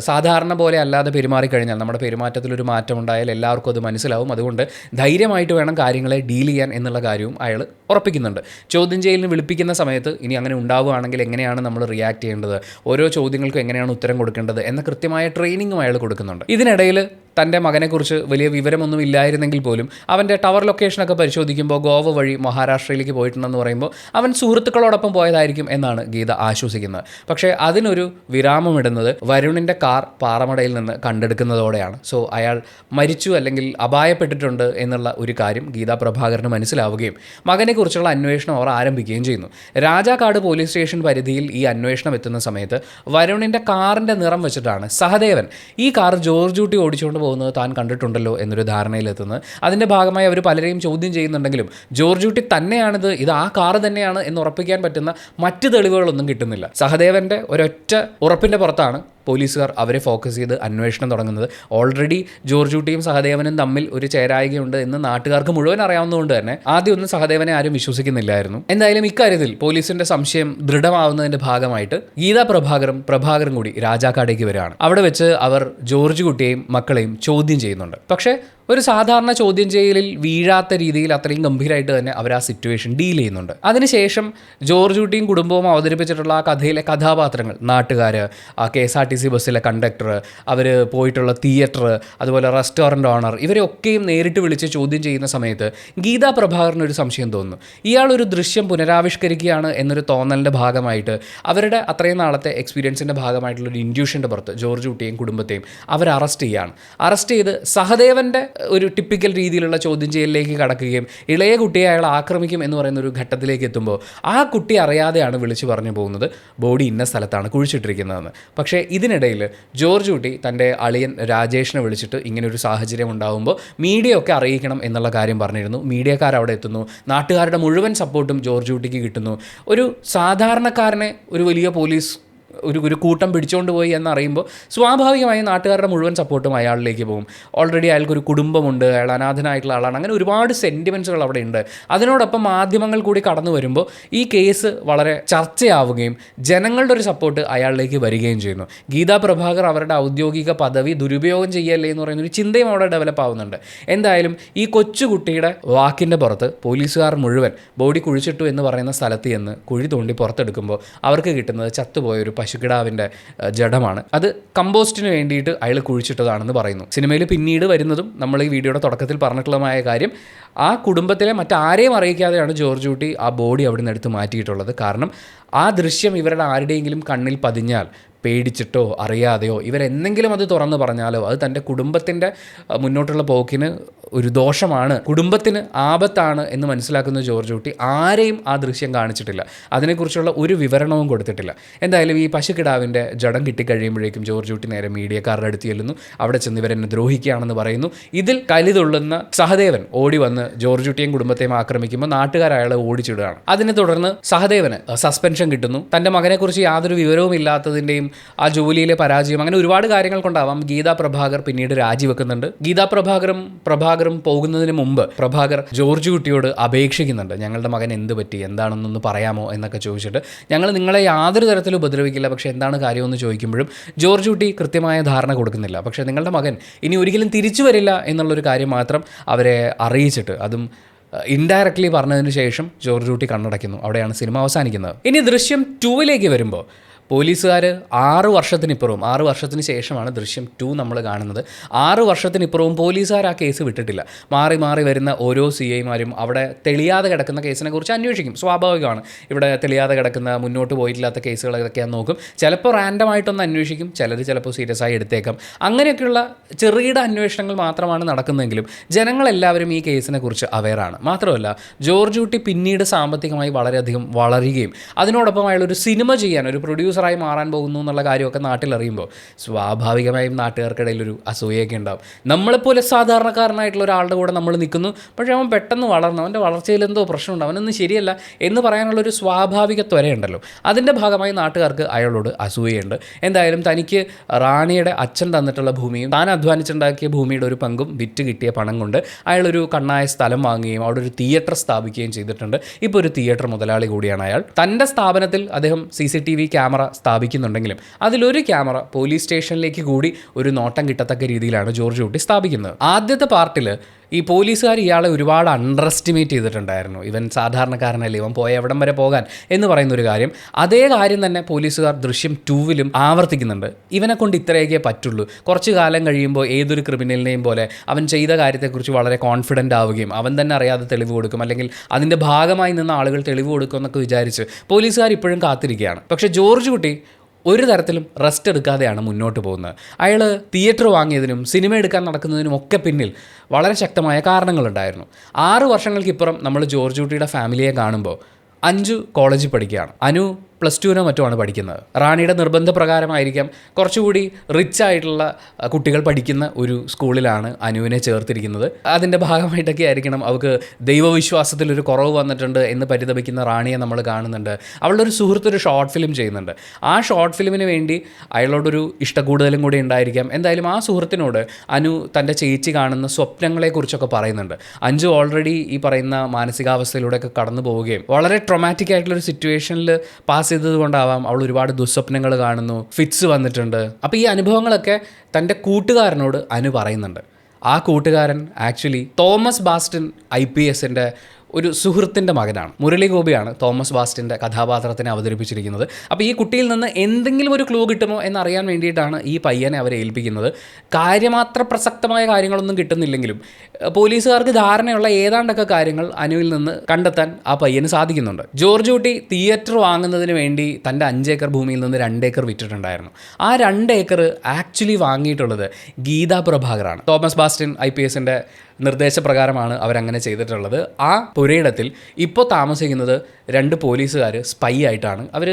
സാധാരണ പോലെ അല്ലാതെ പെരുമാറിക്കഴിഞ്ഞാൽ നമ്മുടെ പെരുമാറ്റത്തിലൊരു മാറ്റം ഉണ്ടായാൽ എല്ലാവർക്കും അത് മനസ്സിലാവും. അതുകൊണ്ട് ധൈര്യമായിട്ട് വേണം കാര്യങ്ങളെ ഡീൽ ചെയ്യാൻ എന്നുള്ള കാര്യവും അയാൾ ഉറപ്പിക്കുന്നുണ്ട്. ചോദ്യം ചെയ്യലിന് വിളിപ്പിക്കുന്ന സമയത്ത് ഇനി അങ്ങനെ ഉണ്ടാവുകയാണെങ്കിൽ എങ്ങനെയാണ് നമ്മൾ റിയാക്ട് ചെയ്യേണ്ടത്, ഓരോ ചോദ്യങ്ങൾക്കും എങ്ങനെയാണ് ഉത്തരം കൊടുക്കേണ്ടത് എന്ന കൃത്യമായ ട്രെയിനിങ്ങും അയാൾ കൊടുക്കുന്നുണ്ട്. ഇതിനിടയിൽ തൻ്റെ മകനെക്കുറിച്ച് വലിയ വിവരമൊന്നും ഇല്ലായിരുന്നെങ്കിൽ പോലും അവൻ്റെ ടവർ ലൊക്കേഷനൊക്കെ പരിശോധിക്കുമ്പോൾ ഗോവ വഴി മഹാരാഷ്ട്രയിലേക്ക് പോയിട്ടുണ്ടെന്ന് പറയുമ്പോൾ അവൻ സുഹൃത്തുക്കളോടൊപ്പം പോയതായിരിക്കും എന്നാണ് ഗീത ആശ്വസിക്കുന്നത്. പക്ഷേ അതിനൊരു വിരാമമിടുന്നത് വരുണിൻ്റെ കാർ പാറമടയിൽ നിന്ന് കണ്ടെടുക്കുന്നതോടെയാണ്. സോ അയാൾ മരിച്ചു അല്ലെങ്കിൽ അപായപ്പെട്ടിട്ടുണ്ട് എന്നുള്ള ഒരു കാര്യം ഗീതാ പ്രഭാകരന് മനസ്സിലാവുകയും മകനെക്കുറിച്ചുള്ള അന്വേഷണം അവർ ആരംഭിക്കുകയും ചെയ്യുന്നു. രാജാക്കാട് പോലീസ് സ്റ്റേഷൻ പരിധിയിൽ ഈ അന്വേഷണം എത്തുന്ന സമയത്ത് വരുണിൻ്റെ കാറിൻ്റെ നിറം വെച്ചിട്ടാണ് സഹദേവൻ ഈ കാർ ജോർജ് കുട്ടി ഓടിച്ചുകൊണ്ട് പോകുന്നത് താൻ കണ്ടിട്ടുണ്ടല്ലോ എന്നൊരു ധാരണയിലെത്തുന്നത്. അതിൻ്റെ ഭാഗമായി അവർ പലരെയും ചോദ്യം ചെയ്യുന്നുണ്ടെങ്കിലും ജോർജ് കുട്ടി തന്നെയാണിത്, ഇത് ആ കാറ് തന്നെയാണ് എന്ന് ഉറപ്പിക്കാൻ പറ്റുന്ന മറ്റ് തെളിവുകളൊന്നും കിട്ടുന്നില്ല. സഹദേവൻ്റെ ഒരൊറ്റ ഉറപ്പിൻ്റെ പുറത്താണ് പോലീസുകാർ അവരെ ഫോക്കസ് ചെയ്ത് അന്വേഷണം തുടങ്ങുന്നത്. ഓൾറെഡി ജോർജ് കുട്ടിയും സഹദേവനും തമ്മിൽ ഒരു ചേരായികയുണ്ട് എന്ന് നാട്ടുകാർക്ക് മുഴുവൻ അറിയാവുന്നതുകൊണ്ട് തന്നെ ആദ്യമൊന്നും സഹദേവനെ ആരും വിശ്വസിക്കുന്നില്ലായിരുന്നു. എന്തായാലും ഇക്കാര്യത്തിൽ പോലീസിന്റെ സംശയം ദൃഢമാവുന്നതിന്റെ ഭാഗമായിട്ട് ഗീതാ പ്രഭാകറും കൂടി രാജാക്കാടേക്ക് വരികയാണ്. അവിടെ വെച്ച് അവർ ജോർജ് കുട്ടിയെയും മക്കളെയും ചോദ്യം ചെയ്യുന്നുണ്ട്. പക്ഷേ ഒരു സാധാരണ ചോദ്യം ചെയ്യലിൽ വീഴാത്ത രീതിയിൽ അത്രയും ഗംഭീരമായിട്ട് തന്നെ അവർ ആ സിറ്റുവേഷൻ ഡീൽ ചെയ്യുന്നുണ്ട്. അതിനുശേഷം ജോർജ് കുട്ടിയും കുടുംബവും അവതരിപ്പിച്ചിട്ടുള്ള ആ കഥയിലെ കഥാപാത്രങ്ങൾ, നാട്ടുകാർ, ആ KSRTC ബസ്സിലെ കണ്ടക്ടർ, അവർ പോയിട്ടുള്ള തിയേറ്റർ, അതുപോലെ റെസ്റ്റോറൻറ്റ് ഓണർ, ഇവരെയൊക്കെയും നേരിട്ട് വിളിച്ച് ചോദ്യം ചെയ്യുന്ന സമയത്ത് ഗീതാ പ്രഭാകറിനൊരു സംശയം തോന്നുന്നു. ഇയാളൊരു ദൃശ്യം പുനരാവിഷ്കരിക്കുകയാണ് എന്നൊരു തോന്നലിൻ്റെ ഭാഗമായിട്ട് അവരുടെ അത്രയും നാളത്തെ എക്സ്പീരിയൻസിൻ്റെ ഭാഗമായിട്ടുള്ളൊരു ഇൻഡ്യൂഷൻ്റെ പുറത്ത് ജോർജ് കുട്ടിയെയും കുടുംബത്തെയും അവർ അറസ്റ്റ് ചെയ്യുകയാണ്. അറസ്റ്റ് ചെയ്ത് സഹദേവൻ്റെ ഒരു ടിപ്പിക്കൽ രീതിയിലുള്ള ചോദ്യം ചെയ്യലിലേക്ക് കടക്കുകയും ഇളയ കുട്ടിയെ അയാൾ ആക്രമിക്കും എന്ന് പറയുന്ന ഒരു ഘട്ടത്തിലേക്ക് എത്തുമ്പോൾ ആ കുട്ടി അറിയാതെയാണ് വിളിച്ചു പറഞ്ഞു പോകുന്നത് ബോഡി ഇന്ന സ്ഥലത്താണ് കുഴിച്ചിട്ടിരിക്കുന്നതെന്ന്. പക്ഷേ ഇതിനിടയിൽ ജോർജ് കുട്ടി തൻ്റെ അളിയൻ രാജേഷിനെ വിളിച്ചിട്ട് ഇങ്ങനൊരു സാഹചര്യം ഉണ്ടാകുമ്പോൾ മീഡിയ ഒക്കെ അറിയിക്കണം എന്നുള്ള കാര്യം പറഞ്ഞിരുന്നു. മീഡിയക്കാർ അവിടെ എത്തുന്നു. നാട്ടുകാരുടെ മുഴുവൻ സപ്പോർട്ടും ജോർജ് കുട്ടിക്ക് കിട്ടുന്നു. ഒരു സാധാരണക്കാരനെ ഒരു വലിയ പോലീസ് ഒരു കൂട്ടം പിടിച്ചുകൊണ്ട് പോയി എന്നറിയുമ്പോൾ സ്വാഭാവികമായും നാട്ടുകാരുടെ മുഴുവൻ സപ്പോർട്ടും അയാളിലേക്ക് പോകും. ഓൾറെഡി അയാൾക്കൊരു കുടുംബമുണ്ട്, അയാൾ അനാഥനായിട്ടുള്ള ആളാണ്, അങ്ങനെ ഒരുപാട് സെൻറ്റിമെൻറ്റ്സുകൾ അവിടെ ഉണ്ട്. അതിനോടൊപ്പം മാധ്യമങ്ങൾ കൂടി കടന്നു വരുമ്പോൾ ഈ കേസ് വളരെ ചർച്ചയാവുകയും ജനങ്ങളുടെ ഒരു സപ്പോർട്ട് അയാളിലേക്ക് വരികയും ചെയ്യുന്നു. ഗീതാ പ്രഭാകർ അവരുടെ ഔദ്യോഗിക പദവി ദുരുപയോഗം ചെയ്യല്ലേ എന്ന് പറയുന്ന ഒരു ചിന്തയും അവിടെ ഡെവലപ്പ് ആവുന്നുണ്ട്. എന്തായാലും ഈ കൊച്ചുകുട്ടിയുടെ വാക്കിൻ്റെ പുറത്ത് പോലീസുകാർ മുഴുവൻ ബോഡി കുഴിച്ചിട്ടു എന്ന് പറയുന്ന സ്ഥലത്ത് ചെന്ന് കുഴി തോണ്ടി പുറത്തെടുക്കുമ്പോൾ അവർക്ക് കിട്ടുന്നത് ചത്തുപോയൊരു പശുക്കിടാവിൻ്റെ ജഡമാണ്. അത് കമ്പോസ്റ്റിന് വേണ്ടിയിട്ട് അയാൾ കുഴിച്ചിട്ടതാണെന്ന് പറയുന്നു. സിനിമയിൽ പിന്നീട് വരുന്നതും നമ്മൾ ഈ വീഡിയോയുടെ തുടക്കത്തിൽ പറഞ്ഞിട്ടുള്ളതുമായ കാര്യം, ആ കുടുംബത്തിലെ മറ്റാരെയും അറിയിക്കാതെയാണ് ജോർജ് കുട്ടി ആ ബോഡി അവിടെ നിന്ന് എടുത്ത് മാറ്റിയിട്ടുള്ളത്. കാരണം ആ ദൃശ്യം ഇവരുടെ ആരുടെയെങ്കിലും കണ്ണിൽ പതിഞ്ഞാൽ പേടിച്ചിട്ടോ അറിയാതെയോ ഇവരെന്തെങ്കിലും അത് തുറന്നു പറഞ്ഞാലോ അത് തൻ്റെ കുടുംബത്തിൻ്റെ മുന്നോട്ടുള്ള പോക്കിന് ഒരു ദോഷമാണ്, കുടുംബത്തിന് ആപത്താണ് എന്ന് മനസ്സിലാക്കുന്ന ജോർജ് കുട്ടി ആരെയും ആ ദൃശ്യം കാണിച്ചിട്ടില്ല. അതിനെക്കുറിച്ചുള്ള ഒരു വിവരണവും കൊടുത്തിട്ടില്ല. എന്തായാലും ഈ പശുക്കിടാവിൻ്റെ ജഡം കിട്ടിക്കഴിയുമ്പോഴേക്കും ജോർജ് കുട്ടി നേരെ മീഡിയക്കാരുടെ അടുത്ത് ചെല്ലുന്നു. അവിടെ ചെന്ന് ഇവരെന്നെ ദ്രോഹിക്കുകയാണെന്ന് പറയുന്നു. ഇതിൽ കലിതുള്ളുന്ന സഹദേവൻ ഓടി വന്ന് ജോർജ് കുട്ടിയും കുടുംബത്തെയും ആക്രമിക്കുമ്പോൾ നാട്ടുകാർ അയാളെ ഓടിച്ചിടുകയാണ്. അതിനെ തുടർന്ന് സഹദേവന് സസ്പെൻഷൻ കിട്ടുന്നു. തൻ്റെ മകനെക്കുറിച്ച് യാതൊരു വിവരവും ഇല്ലാത്തതിൻ്റെയും ആ ജോലിയിലെ പരാജയം, അങ്ങനെ ഒരുപാട് കാര്യങ്ങൾ കൊണ്ടാവാം ഗീതാ പ്രഭാകർ പിന്നീട് രാജിവെക്കുന്നുണ്ട്. ഗീതാ പ്രഭാകറും പോകുന്നതിന് മുമ്പ് പ്രഭാകർ ജോർജ് കുട്ടിയോട് അപേക്ഷിക്കുന്നുണ്ട്, ഞങ്ങളുടെ മകൻ എന്ത് പറ്റി, എന്താണെന്നൊന്ന് പറയാമോ എന്നൊക്കെ ചോദിച്ചിട്ട്. ഞങ്ങൾ നിങ്ങളെ യാതൊരു തരത്തിലും ഉപദ്രവിക്കില്ല, പക്ഷേ എന്താണ് കാര്യമെന്ന് ചോദിക്കുമ്പോഴും ജോർജ് കുട്ടി കൃത്യമായ ധാരണ കൊടുക്കുന്നില്ല. പക്ഷേ നിങ്ങളുടെ മകൻ ഇനി ഒരിക്കലും തിരിച്ചു വരില്ല എന്നുള്ളൊരു കാര്യം മാത്രം അവരെ അറിയിച്ചിട്ട്, അതും ഇൻഡയറക്ട്ലി പറഞ്ഞതിന് ശേഷം ജോർജ് കുട്ടി കണ്ണടയ്ക്കുന്നു. അവിടെയാണ് സിനിമ അവസാനിക്കുന്നത്. ഇനി ദൃശ്യം 2 വരുമ്പോൾ പോലീസുകാർ 6 വർഷത്തിന് ശേഷമാണ് ദൃശ്യം 2 നമ്മൾ കാണുന്നത്. 6 വർഷത്തിനിപ്പുറവും പോലീസുകാർ ആ കേസ് വിട്ടിട്ടില്ല. മാറി മാറി വരുന്ന ഓരോ CIമാരും അവിടെ തെളിയാതെ കിടക്കുന്ന കേസിനെ കുറിച്ച് അന്വേഷിക്കും. സ്വാഭാവികമാണ്. ഇവിടെ തെളിയാതെ കിടക്കുന്ന മുന്നോട്ട് പോയിട്ടില്ലാത്ത കേസുകൾ ഏതൊക്കെയാണെന്ന് നോക്കും. ചിലപ്പോൾ റാൻഡമായിട്ടൊന്ന് അന്വേഷിക്കും, ചിലപ്പോൾ സീരിയസ് ആയി എടുത്തേക്കാം. അങ്ങനെയൊക്കെയുള്ള ചെറുകിട അന്വേഷണങ്ങൾ മാത്രമാണ് നടക്കുന്നതെങ്കിലും ജനങ്ങളെല്ലാവരും ഈ കേസിനെ കുറിച്ച് അവെയറാണ്. മാത്രമല്ല ജോർജ് കുട്ടി പിന്നീട് സാമ്പത്തികമായി വളരെയധികം വളരുകയും അതിനോടൊപ്പം അയാളൊരു സിനിമ ചെയ്യാൻ, ഒരു പ്രൊഡ്യൂസർ പ്രൊഫസറായി മാറാൻ പോകുന്നു എന്നുള്ള കാര്യമൊക്കെ നാട്ടിലറിയുമ്പോൾ സ്വാഭാവികമായും നാട്ടുകാർക്കിടയിൽ ഒരു അസൂയൊക്കെ ഉണ്ടാവും. നമ്മളെപ്പോലെ സാധാരണക്കാരനായിട്ടുള്ള ഒരാളുടെ കൂടെ നമ്മൾ നിൽക്കുന്നു, പക്ഷേ അവൻ പെട്ടെന്ന് വളർന്നു, അവൻ്റെ വളർച്ചയിൽ എന്തോ പ്രശ്നമുണ്ട്, അവനൊന്നും ശരിയല്ല എന്ന് പറയാനുള്ളൊരു സ്വാഭാവിക ത്വരയുണ്ടല്ലോ. അതിൻ്റെ ഭാഗമായി നാട്ടുകാർക്ക് അയാളോട് അസൂയയുണ്ട്. എന്തായാലും തനിക്ക് റാണിയുടെ അച്ഛൻ തന്നിട്ടുള്ള ഭൂമിയും താൻ അധ്വാനിച്ചുണ്ടാക്കിയ ഭൂമിയുടെ ഒരു പങ്കും വിറ്റ് കിട്ടിയ പണം കൊണ്ട് അയാളൊരു കണ്ണായ സ്ഥലം വാങ്ങുകയും അവിടെ ഒരു തിയേറ്റർ സ്ഥാപിക്കുകയും ചെയ്തിട്ടുണ്ട്. ഇപ്പോൾ ഒരു തിയേറ്റർ മുതലാളി കൂടിയാണ് അയാൾ. തൻ്റെ സ്ഥാപനത്തിൽ അദ്ദേഹം CCTV ക്യാമറ സ്ഥാപിക്കുന്നുണ്ടെങ്കിലും അതിലൊരു ക്യാമറ പോലീസ് സ്റ്റേഷനിലേക്ക് കൂടി ഒരു നോട്ടം കിട്ടത്തക്ക രീതിയിലാണ് ജോർജ് കുട്ടി സ്ഥാപിക്കുന്നത്. ആദ്യത്തെ പാർട്ടിൽ ഈ പോലീസുകാർ ഇയാളെ ഒരുപാട് അണ്ടർ എസ്റ്റിമേറ്റ് ചെയ്തിട്ടുണ്ടായിരുന്നു. ഇവൻ സാധാരണക്കാരനല്ലേ, ഇവൻ പോയ എവിടം വരെ പോകാൻ എന്ന് പറയുന്നൊരു കാര്യം. അതേ കാര്യം തന്നെ പോലീസുകാർ ദൃശ്യം 2 ആവർത്തിക്കുന്നുണ്ട്. ഇവനെ കൊണ്ട് ഇത്രയൊക്കെ പറ്റുള്ളൂ. കുറച്ച് കാലം കഴിയുമ്പോൾ ഏതൊരു ക്രിമിനലിനെയും പോലെ അവൻ ചെയ്ത കാര്യത്തെക്കുറിച്ച് വളരെ കോൺഫിഡൻ്റ് ആവുകയും അവൻ തന്നെ അറിയാതെ തെളിവ് കൊടുക്കും, അല്ലെങ്കിൽ അതിൻ്റെ ഭാഗമായി നിന്ന് ആളുകൾ തെളിവ് കൊടുക്കും എന്നൊക്കെ വിചാരിച്ച് പോലീസുകാർ ഇപ്പോഴും കാത്തിരിക്കുകയാണ്. പക്ഷേ ജോർജ് കുട്ടി ഒരു തരത്തിലും റെസ്റ്റ് എടുക്കാതെയാണ് മുന്നോട്ട് പോകുന്നത്. അയാൾ തിയേറ്റർ വാങ്ങിയതിനും സിനിമ എടുക്കാൻ നടക്കുന്നതിനും ഒക്കെ പിന്നിൽ വളരെ ശക്തമായ കാരണങ്ങളുണ്ടായിരുന്നു. 6 വർഷങ്ങൾക്കിപ്പുറം നമ്മൾ ജോർജ് കുട്ടിയുടെ ഫാമിലിയെ കാണുമ്പോൾ അഞ്ജു കോളേജിൽ പഠിക്കുകയാണ്, അനു +2 മറ്റുമാണ് പഠിക്കുന്നത്. റാണിയുടെ നിർബന്ധപ്രകാരമായിരിക്കാം കുറച്ചുകൂടി റിച്ച് ആയിട്ടുള്ള കുട്ടികൾ പഠിക്കുന്ന ഒരു സ്കൂളിലാണ് അനുവിനെ ചേർത്തിരിക്കുന്നത്. അതിൻ്റെ ഭാഗമായിട്ടൊക്കെ ആയിരിക്കണം അവൾക്ക് ദൈവവിശ്വാസത്തിലൊരു കുറവ് വന്നിട്ടുണ്ട് എന്ന് പരിതപിക്കുന്ന റാണിയെ നമ്മൾ കാണുന്നുണ്ട്. അവളുടെ ഒരു സുഹൃത്തൊരു ഷോർട്ട് ഫിലിം ചെയ്യുന്നുണ്ട്. ആ ഷോർട്ട് ഫിലിമിന് വേണ്ടി അയാളോടൊരു ഇഷ്ടക്കൂടുതലും കൂടി ഉണ്ടായിരിക്കാം. എന്തായാലും ആ സുഹൃത്തിനോട് അനു തൻ്റെ ചേച്ചി കാണുന്ന സ്വപ്നങ്ങളെക്കുറിച്ചൊക്കെ പറയുന്നുണ്ട്. അഞ്ജു ഓൾറെഡി ഈ പറയുന്ന മാനസികാവസ്ഥയിലൂടെയൊക്കെ കടന്നു പോവുകയും വളരെ ട്രൊമാറ്റിക് ആയിട്ടുള്ളൊരു സിറ്റുവേഷനിൽ പാസ് ചെയ്തത് കൊണ്ടാവാം അവൾ ഒരുപാട് ദുസ്വപ്നങ്ങൾ കാണുന്നു, ഫിറ്റ്സ് വന്നിട്ടുണ്ട്. അപ്പോൾ ഈ അനുഭവങ്ങളൊക്കെ തൻ്റെ കൂട്ടുകാരനോട് അനു പറയുന്നുണ്ട്. ആ കൂട്ടുകാരൻ ആക്ച്വലി തോമസ് ബാസ്റ്റിൻ IPS ഒരു സുഹൃത്തിൻ്റെ മകനാണ്. മുരളി ഗോപിയാണ് തോമസ് ബാസ്റ്റിൻ്റെ കഥാപാത്രത്തിനെ അവതരിപ്പിച്ചിരിക്കുന്നത്. അപ്പോൾ ഈ കുട്ടിയിൽ നിന്ന് എന്തെങ്കിലും ഒരു ക്ലൂ കിട്ടുമോ എന്നറിയാൻ വേണ്ടിയിട്ടാണ് ഈ പയ്യനെ അവരെ ഏൽപ്പിക്കുന്നത്. കാര്യമാത്ര പ്രസക്തമായ കാര്യങ്ങളൊന്നും കിട്ടുന്നില്ലെങ്കിലും പോലീസുകാർക്ക് ധാരണയുള്ള ഏതാണ്ടൊക്കെ കാര്യങ്ങൾ അനുവിൽ നിന്ന് കണ്ടെത്താൻ ആ പയ്യന് സാധിക്കുന്നുണ്ട്. ജോർജ് കുട്ടി തിയേറ്റർ വാങ്ങുന്നതിന് വേണ്ടി തൻ്റെ 5 ഏക്കർ ഭൂമിയിൽ നിന്ന് 2 ഏക്കർ വിറ്റിട്ടുണ്ടായിരുന്നു. ആ 2 ഏക്കർ ആക്ച്വലി വാങ്ങിയിട്ടുള്ളത് ഗീതാ പ്രഭാകറാണ്. തോമസ് ബാസ്റ്റിൻ IPS നിർദ്ദേശപ്രകാരമാണ് അവരങ്ങനെ ചെയ്തിട്ടുള്ളത്. ആ പുരയിടത്തിൽ ഇപ്പോൾ താമസിക്കുന്നത് 2 പോലീസുകാർ സ്പൈ ആയിട്ടാണ്. അവർ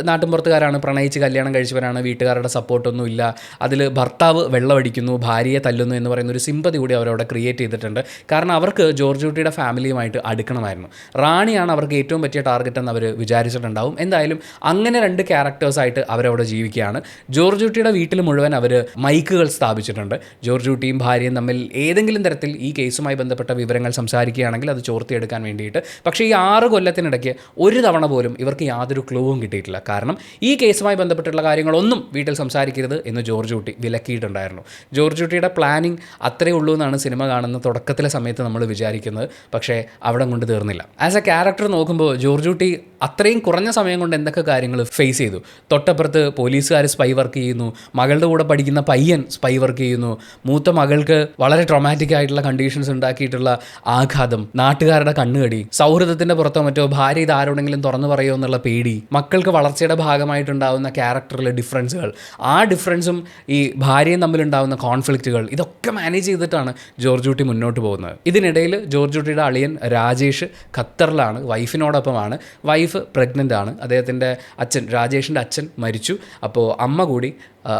നാട്ടിൻപുറത്തുകാരാണ്, പ്രണയിച്ച് കല്യാണം കഴിച്ചവരാണ്, വീട്ടുകാരുടെ സപ്പോർട്ടൊന്നും ഇല്ല. അതിൽ ഭർത്താവ് വെള്ളമടിക്കുന്നു, ഭാര്യയെ തല്ലുന്നു എന്ന് പറയുന്ന ഒരു സിമ്പതി കൂടി അവരവിടെ ക്രിയേറ്റ് ചെയ്തിട്ടുണ്ട്. കാരണം അവർക്ക് ജോർജ് കുട്ടിയുടെ ഫാമിലിയുമായിട്ട് അടുക്കണമായിരുന്നു. റാണിയാണ് അവർക്ക് ഏറ്റവും പറ്റിയ ടാർഗറ്റ് എന്ന് അവർ വിചാരിച്ചിട്ടുണ്ടാവും. എന്തായാലും അങ്ങനെ 2 ക്യാരക്ടേഴ്സായിട്ട് അവരവിടെ ജീവിക്കുകയാണ്. ജോർജ് കുട്ടിയുടെ വീട്ടിൽ മുഴുവൻ അവർ മൈക്കുകൾ സ്ഥാപിച്ചിട്ടുണ്ട്. ജോർജ് കുട്ടിയും ഭാര്യയും തമ്മിൽ ഏതെങ്കിലും തരത്തിൽ ഈ കേസുമായി ബന്ധപ്പെട്ട വിവരങ്ങൾ സംസാരിക്കുകയാണെങ്കിൽ അത് ചോർത്തിയെടുക്കാൻ വേണ്ടിയിട്ട്. പക്ഷേ ഈ 6 കൊല്ലത്തിനിടയ്ക്ക് ഒരു തവണ പോലും ഇവർക്ക് യാതൊരു ക്ലൂവും കിട്ടിയിട്ടില്ല. കാരണം ഈ കേസുമായി ബന്ധപ്പെട്ടുള്ള കാര്യങ്ങളൊന്നും വീട്ടിൽ സംസാരിക്കരുത് എന്ന് ജോർജ് കുട്ടി വിലക്കിയിട്ടുണ്ടായിരുന്നു. ജോർജ് കുട്ടിയുടെ പ്ലാനിങ് അത്രയേ ഉള്ളൂ എന്നാണ് സിനിമ കാണുന്ന തുടക്കത്തിലെ സമയത്ത് നമ്മൾ വിചാരിക്കുന്നത്. പക്ഷേ അവിടെ കൊണ്ട് തീർന്നില്ല. ആസ് എ ക്യാരക്ടർ നോക്കുമ്പോൾ ജോർജ് കുട്ടി അത്രയും കുറഞ്ഞ സമയം കൊണ്ട് എന്തൊക്കെ കാര്യങ്ങൾ ഫേസ് ചെയ്തു. തൊട്ടപ്പുറത്ത് പോലീസുകാർ സ്പൈ വർക്ക് ചെയ്യുന്നു, മകളുടെ കൂടെ പഠിക്കുന്ന പയ്യൻ സ്പൈ വർക്ക് ചെയ്യുന്നു, മൂത്ത മകൾക്ക് വളരെ ട്രോമാറ്റിക് ആയിട്ടുള്ള കണ്ടീഷൻസ് ഉണ്ടാക്കിയിട്ടുള്ള ആഘാതം, നാട്ടുകാരുടെ കണ്ണുകടി, സൗഹൃദത്തിൻ്റെ പുറത്തോ മറ്റോ ഭാര്യ ഇത് ആരോടെങ്കിലും തുറന്നു പറയുമോ എന്നുള്ള പേടി, മക്കൾക്ക് വളർച്ചയുടെ ഭാഗമായിട്ടുണ്ടാകുന്ന ക്യാരക്ടറിലെ ഡിഫറൻസുകൾ, ആ ഡിഫറൻസും ഈ ഭാര്യയും തമ്മിലുണ്ടാകുന്ന കോൺഫ്ലിക്റ്റുകൾ, ഇതൊക്കെ മാനേജ് ചെയ്തിട്ടാണ് ജോർജ് കുട്ടി മുന്നോട്ട് പോകുന്നത്. ഇതിനിടയിൽ ജോർജ് കുട്ടിയുടെ അളിയൻ രാജേഷ് ഖത്തറിലാണ്, വൈഫിനോടൊപ്പമാണ്. വൈഫ് പ്രഗ്നൻ്റ് ആണ്. അദ്ദേഹത്തിൻ്റെ അച്ഛൻ, രാജേഷിൻ്റെ അച്ഛൻ മരിച്ചു. അപ്പോൾ അമ്മ കൂടി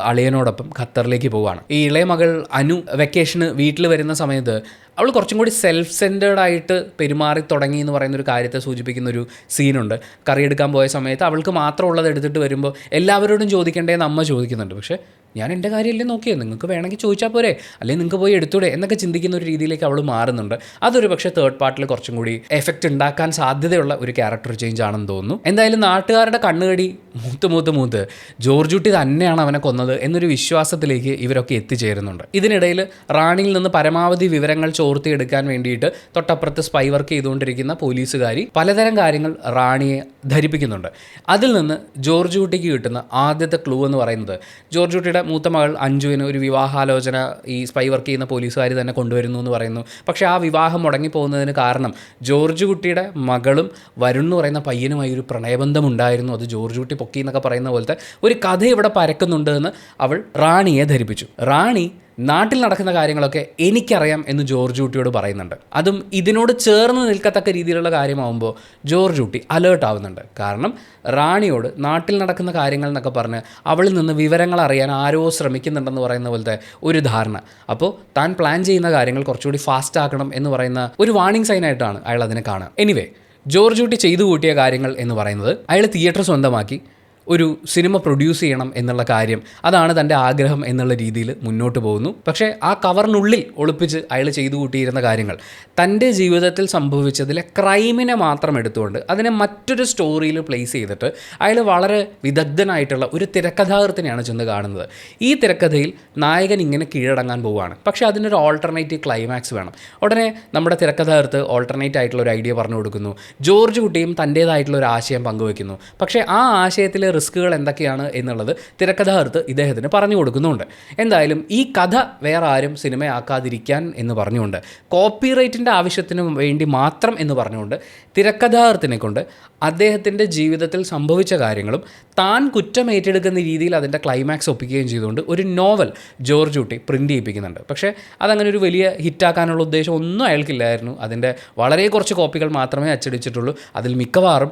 അളിയനോടൊപ്പം ഖത്തറിലേക്ക് പോവുകയാണ്. ഈ ഇളയ മകൾ അനു വെക്കേഷന് വീട്ടിൽ വരുന്ന സമയത്ത് അവൾ കുറച്ചും കൂടി സെൽഫ് സെൻറ്റേർഡായിട്ട് പെരുമാറി തുടങ്ങി എന്ന് പറയുന്നൊരു കാര്യത്തെ സൂചിപ്പിക്കുന്നൊരു സീനുണ്ട്. കറിയെടുക്കാൻ പോയ സമയത്ത് അവൾക്ക് മാത്രമുള്ളത് എടുത്തിട്ട് വരുമ്പോൾ എല്ലാവരോടും ചോദിക്കേണ്ടതെന്ന് അമ്മ ചോദിക്കുന്നുണ്ട്. പക്ഷേ ഞാൻ എൻ്റെ കാര്യമല്ലേ നോക്കിയത്, നിങ്ങൾക്ക് വേണമെങ്കിൽ ചോദിച്ചാൽ പോരെ, അല്ലെങ്കിൽ നിങ്ങൾക്ക് പോയി എടുത്തൂടെ എന്നൊക്കെ ചിന്തിക്കുന്ന ഒരു രീതിയിലേക്ക് അവൾ മാറുന്നുണ്ട്. അതൊരു പക്ഷേ തേർഡ് പാർട്ടിൽ കുറച്ചും കൂടി എഫക്റ്റ് ഉണ്ടാക്കാൻ സാധ്യതയുള്ള ഒരു ക്യാരക്ടർ ചേഞ്ച് ആണെന്ന് തോന്നുന്നു. എന്തായാലും നാട്ടുകാരുടെ കണ്ണുകടി മൂത്ത് ജോർജ് കുട്ടി തന്നെയാണ് അവനെ കൊന്നത് എന്നൊരു വിശ്വാസത്തിലേക്ക് ഇവരൊക്കെ എത്തിച്ചേരുന്നുണ്ട്. ഇതിനിടയിൽ റാണിയിൽ നിന്ന് പരമാവധി വിവരങ്ങൾ ചോർത്തിയെടുക്കാൻ വേണ്ടിയിട്ട് തൊട്ടപ്പുറത്ത് സ്പൈ വർക്ക് ചെയ്തുകൊണ്ടിരിക്കുന്ന പോലീസുകാരി പലതരം കാര്യങ്ങൾ റാണിയെ ധരിപ്പിക്കുന്നുണ്ട്. അതിൽ നിന്ന് ജോർജ് കുട്ടിക്ക് കിട്ടുന്ന ആദ്യത്തെ ക്ലൂ എന്ന് പറയുന്നത്, ജോർജ് കുട്ടിയുടെ മൂത്ത മകൾ അഞ്ജുവിന് ഒരു വിവാഹാലോചന ഈ സ്പൈ വർക്ക് ചെയ്യുന്ന പോലീസുകാർ തന്നെ കൊണ്ടുവരുന്നു എന്ന് പറയുന്നു. പക്ഷേ ആ വിവാഹം മുടങ്ങിപ്പോകുന്നതിന് കാരണം ജോർജ് കുട്ടിയുടെ മകളും വരുൺ എന്ന് പറയുന്ന പയ്യനുമായി ഒരു പ്രണയബന്ധമുണ്ടായിരുന്നു, അത് ജോർജ് കുട്ടി പൊക്കി എന്നൊക്കെ പറയുന്ന പോലത്തെ ഒരു കഥ ഇവിടെ പരക്കുന്നുണ്ട് എന്ന് അവൾ റാണിയെ ധരിപ്പിച്ചു. റാണി നാട്ടിൽ നടക്കുന്ന കാര്യങ്ങളൊക്കെ എനിക്കറിയാം എന്ന് ജോർജ് കുട്ടിയോട് പറയുന്നുണ്ട്. അതും ഇതിനോട് ചേർന്ന് നിൽക്കത്തക്ക രീതിയിലുള്ള കാര്യമാകുമ്പോൾ ജോർജ് കുട്ടി അലേർട്ട് ആവുന്നുണ്ട്. കാരണം റാണിയോട് നാട്ടിൽ നടക്കുന്ന കാര്യങ്ങൾ എന്നൊക്കെ പറഞ്ഞ് അവളിൽ നിന്ന് വിവരങ്ങൾ അറിയാൻ ആരോ ശ്രമിക്കുന്നുണ്ടെന്ന് പറയുന്ന പോലത്തെ ഒരു ധാരണ. അപ്പോൾ താൻ പ്ലാൻ ചെയ്യുന്ന കാര്യങ്ങൾ കുറച്ചുകൂടി ഫാസ്റ്റ് ആക്കണം എന്ന് പറയുന്ന ഒരു വാർണിംഗ് സൈനായിട്ടാണ് അയാൾ അതിനെ കാണുക. എനിവേ, ജോർജ് കുട്ടി ചെയ്തു കൂട്ടിയ കാര്യങ്ങൾ എന്ന് പറയുന്നത് അയാൾ തിയേറ്റർ സ്വന്തമാക്കി ഒരു സിനിമ പ്രൊഡ്യൂസ് ചെയ്യണം എന്നുള്ള കാര്യം, അതാണ് തൻ്റെ ആഗ്രഹം എന്നുള്ള രീതിയിൽ മുന്നോട്ട് പോകുന്നു. പക്ഷേ ആ കവറിനുള്ളിൽ ഒളിപ്പിച്ച് അയാൾ ചെയ്തു കൂട്ടിയിരുന്ന കാര്യങ്ങൾ തൻ്റെ ജീവിതത്തിൽ സംഭവിച്ചതിലെ ക്രൈമിനെ മാത്രം എടുത്തുകൊണ്ട് അതിനെ മറ്റൊരു സ്റ്റോറിയിൽ പ്ലേസ് ചെയ്തിട്ട് അയാൾ വളരെ വിദഗ്ധനായിട്ടുള്ള ഒരു തിരക്കഥാകൃത്തിനെയാണ് ചെന്ന് കാണുന്നത്. ഈ തിരക്കഥയിൽ നായകൻ ഇങ്ങനെ കീഴടങ്ങാൻ പോവുകയാണ്, പക്ഷേ അതിനൊരു ഓൾട്ടർനേറ്റീവ് ക്ലൈമാക്സ് വേണം. ഉടനെ നമ്മുടെ തിരക്കഥാകൃത്ത് ഓൾട്ടർനേറ്റ് ആയിട്ടുള്ള ഒരു ഐഡിയ പറഞ്ഞു കൊടുക്കുന്നു. ജോർജ് കുട്ടിയും തൻ്റേതായിട്ടുള്ള ഒരു ആശയം പങ്കുവയ്ക്കുന്നു. പക്ഷേ ആ ആശയത്തിൽ റിസ്കുകൾ എന്തൊക്കെയാണ് എന്നുള്ളത് തിരക്കഥാകൃത്ത് ഇദ്ദേഹത്തിന് പറഞ്ഞു കൊടുക്കുന്നുണ്ട്. എന്തായാലും ഈ കഥ വേറെ ആരും സിനിമയാക്കാതിരിക്കാൻ എന്ന് പറഞ്ഞുകൊണ്ട്, കോപ്പിറൈറ്റിൻ്റെ ആവശ്യത്തിന് വേണ്ടി മാത്രം എന്ന് പറഞ്ഞുകൊണ്ട് തിരക്കഥാകൃത്തിനെ കൊണ്ട് അദ്ദേഹത്തിൻ്റെ ജീവിതത്തിൽ സംഭവിച്ച കാര്യങ്ങളും താൻ കുറ്റം ഏറ്റെടുക്കുന്ന രീതിയിൽ അതിൻ്റെ ക്ലൈമാക്സ് ഒപ്പിക്കുകയും ചെയ്തുകൊണ്ട് ഒരു നോവൽ ജോർജ് കുട്ടി പ്രിൻ്റ് ചെയ്യിപ്പിക്കുന്നുണ്ട്. പക്ഷേ അതങ്ങനെ ഒരു വലിയ ഹിറ്റാക്കാനുള്ള ഉദ്ദേശം ഒന്നും അയാൾക്കില്ലായിരുന്നു. അതിൻ്റെ വളരെ കുറച്ച് കോപ്പികൾ മാത്രമേ അച്ചടിച്ചിട്ടുള്ളൂ. അതിൽ മിക്കവാറും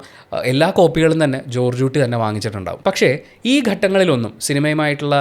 എല്ലാ കോപ്പികളും തന്നെ ജോർജ് കുട്ടി തന്നെ വാങ്ങിച്ചിട്ടുണ്ടാകും. പക്ഷേ ഈ ഘട്ടങ്ങളിലൊന്നും സിനിമയുമായിട്ടുള്ള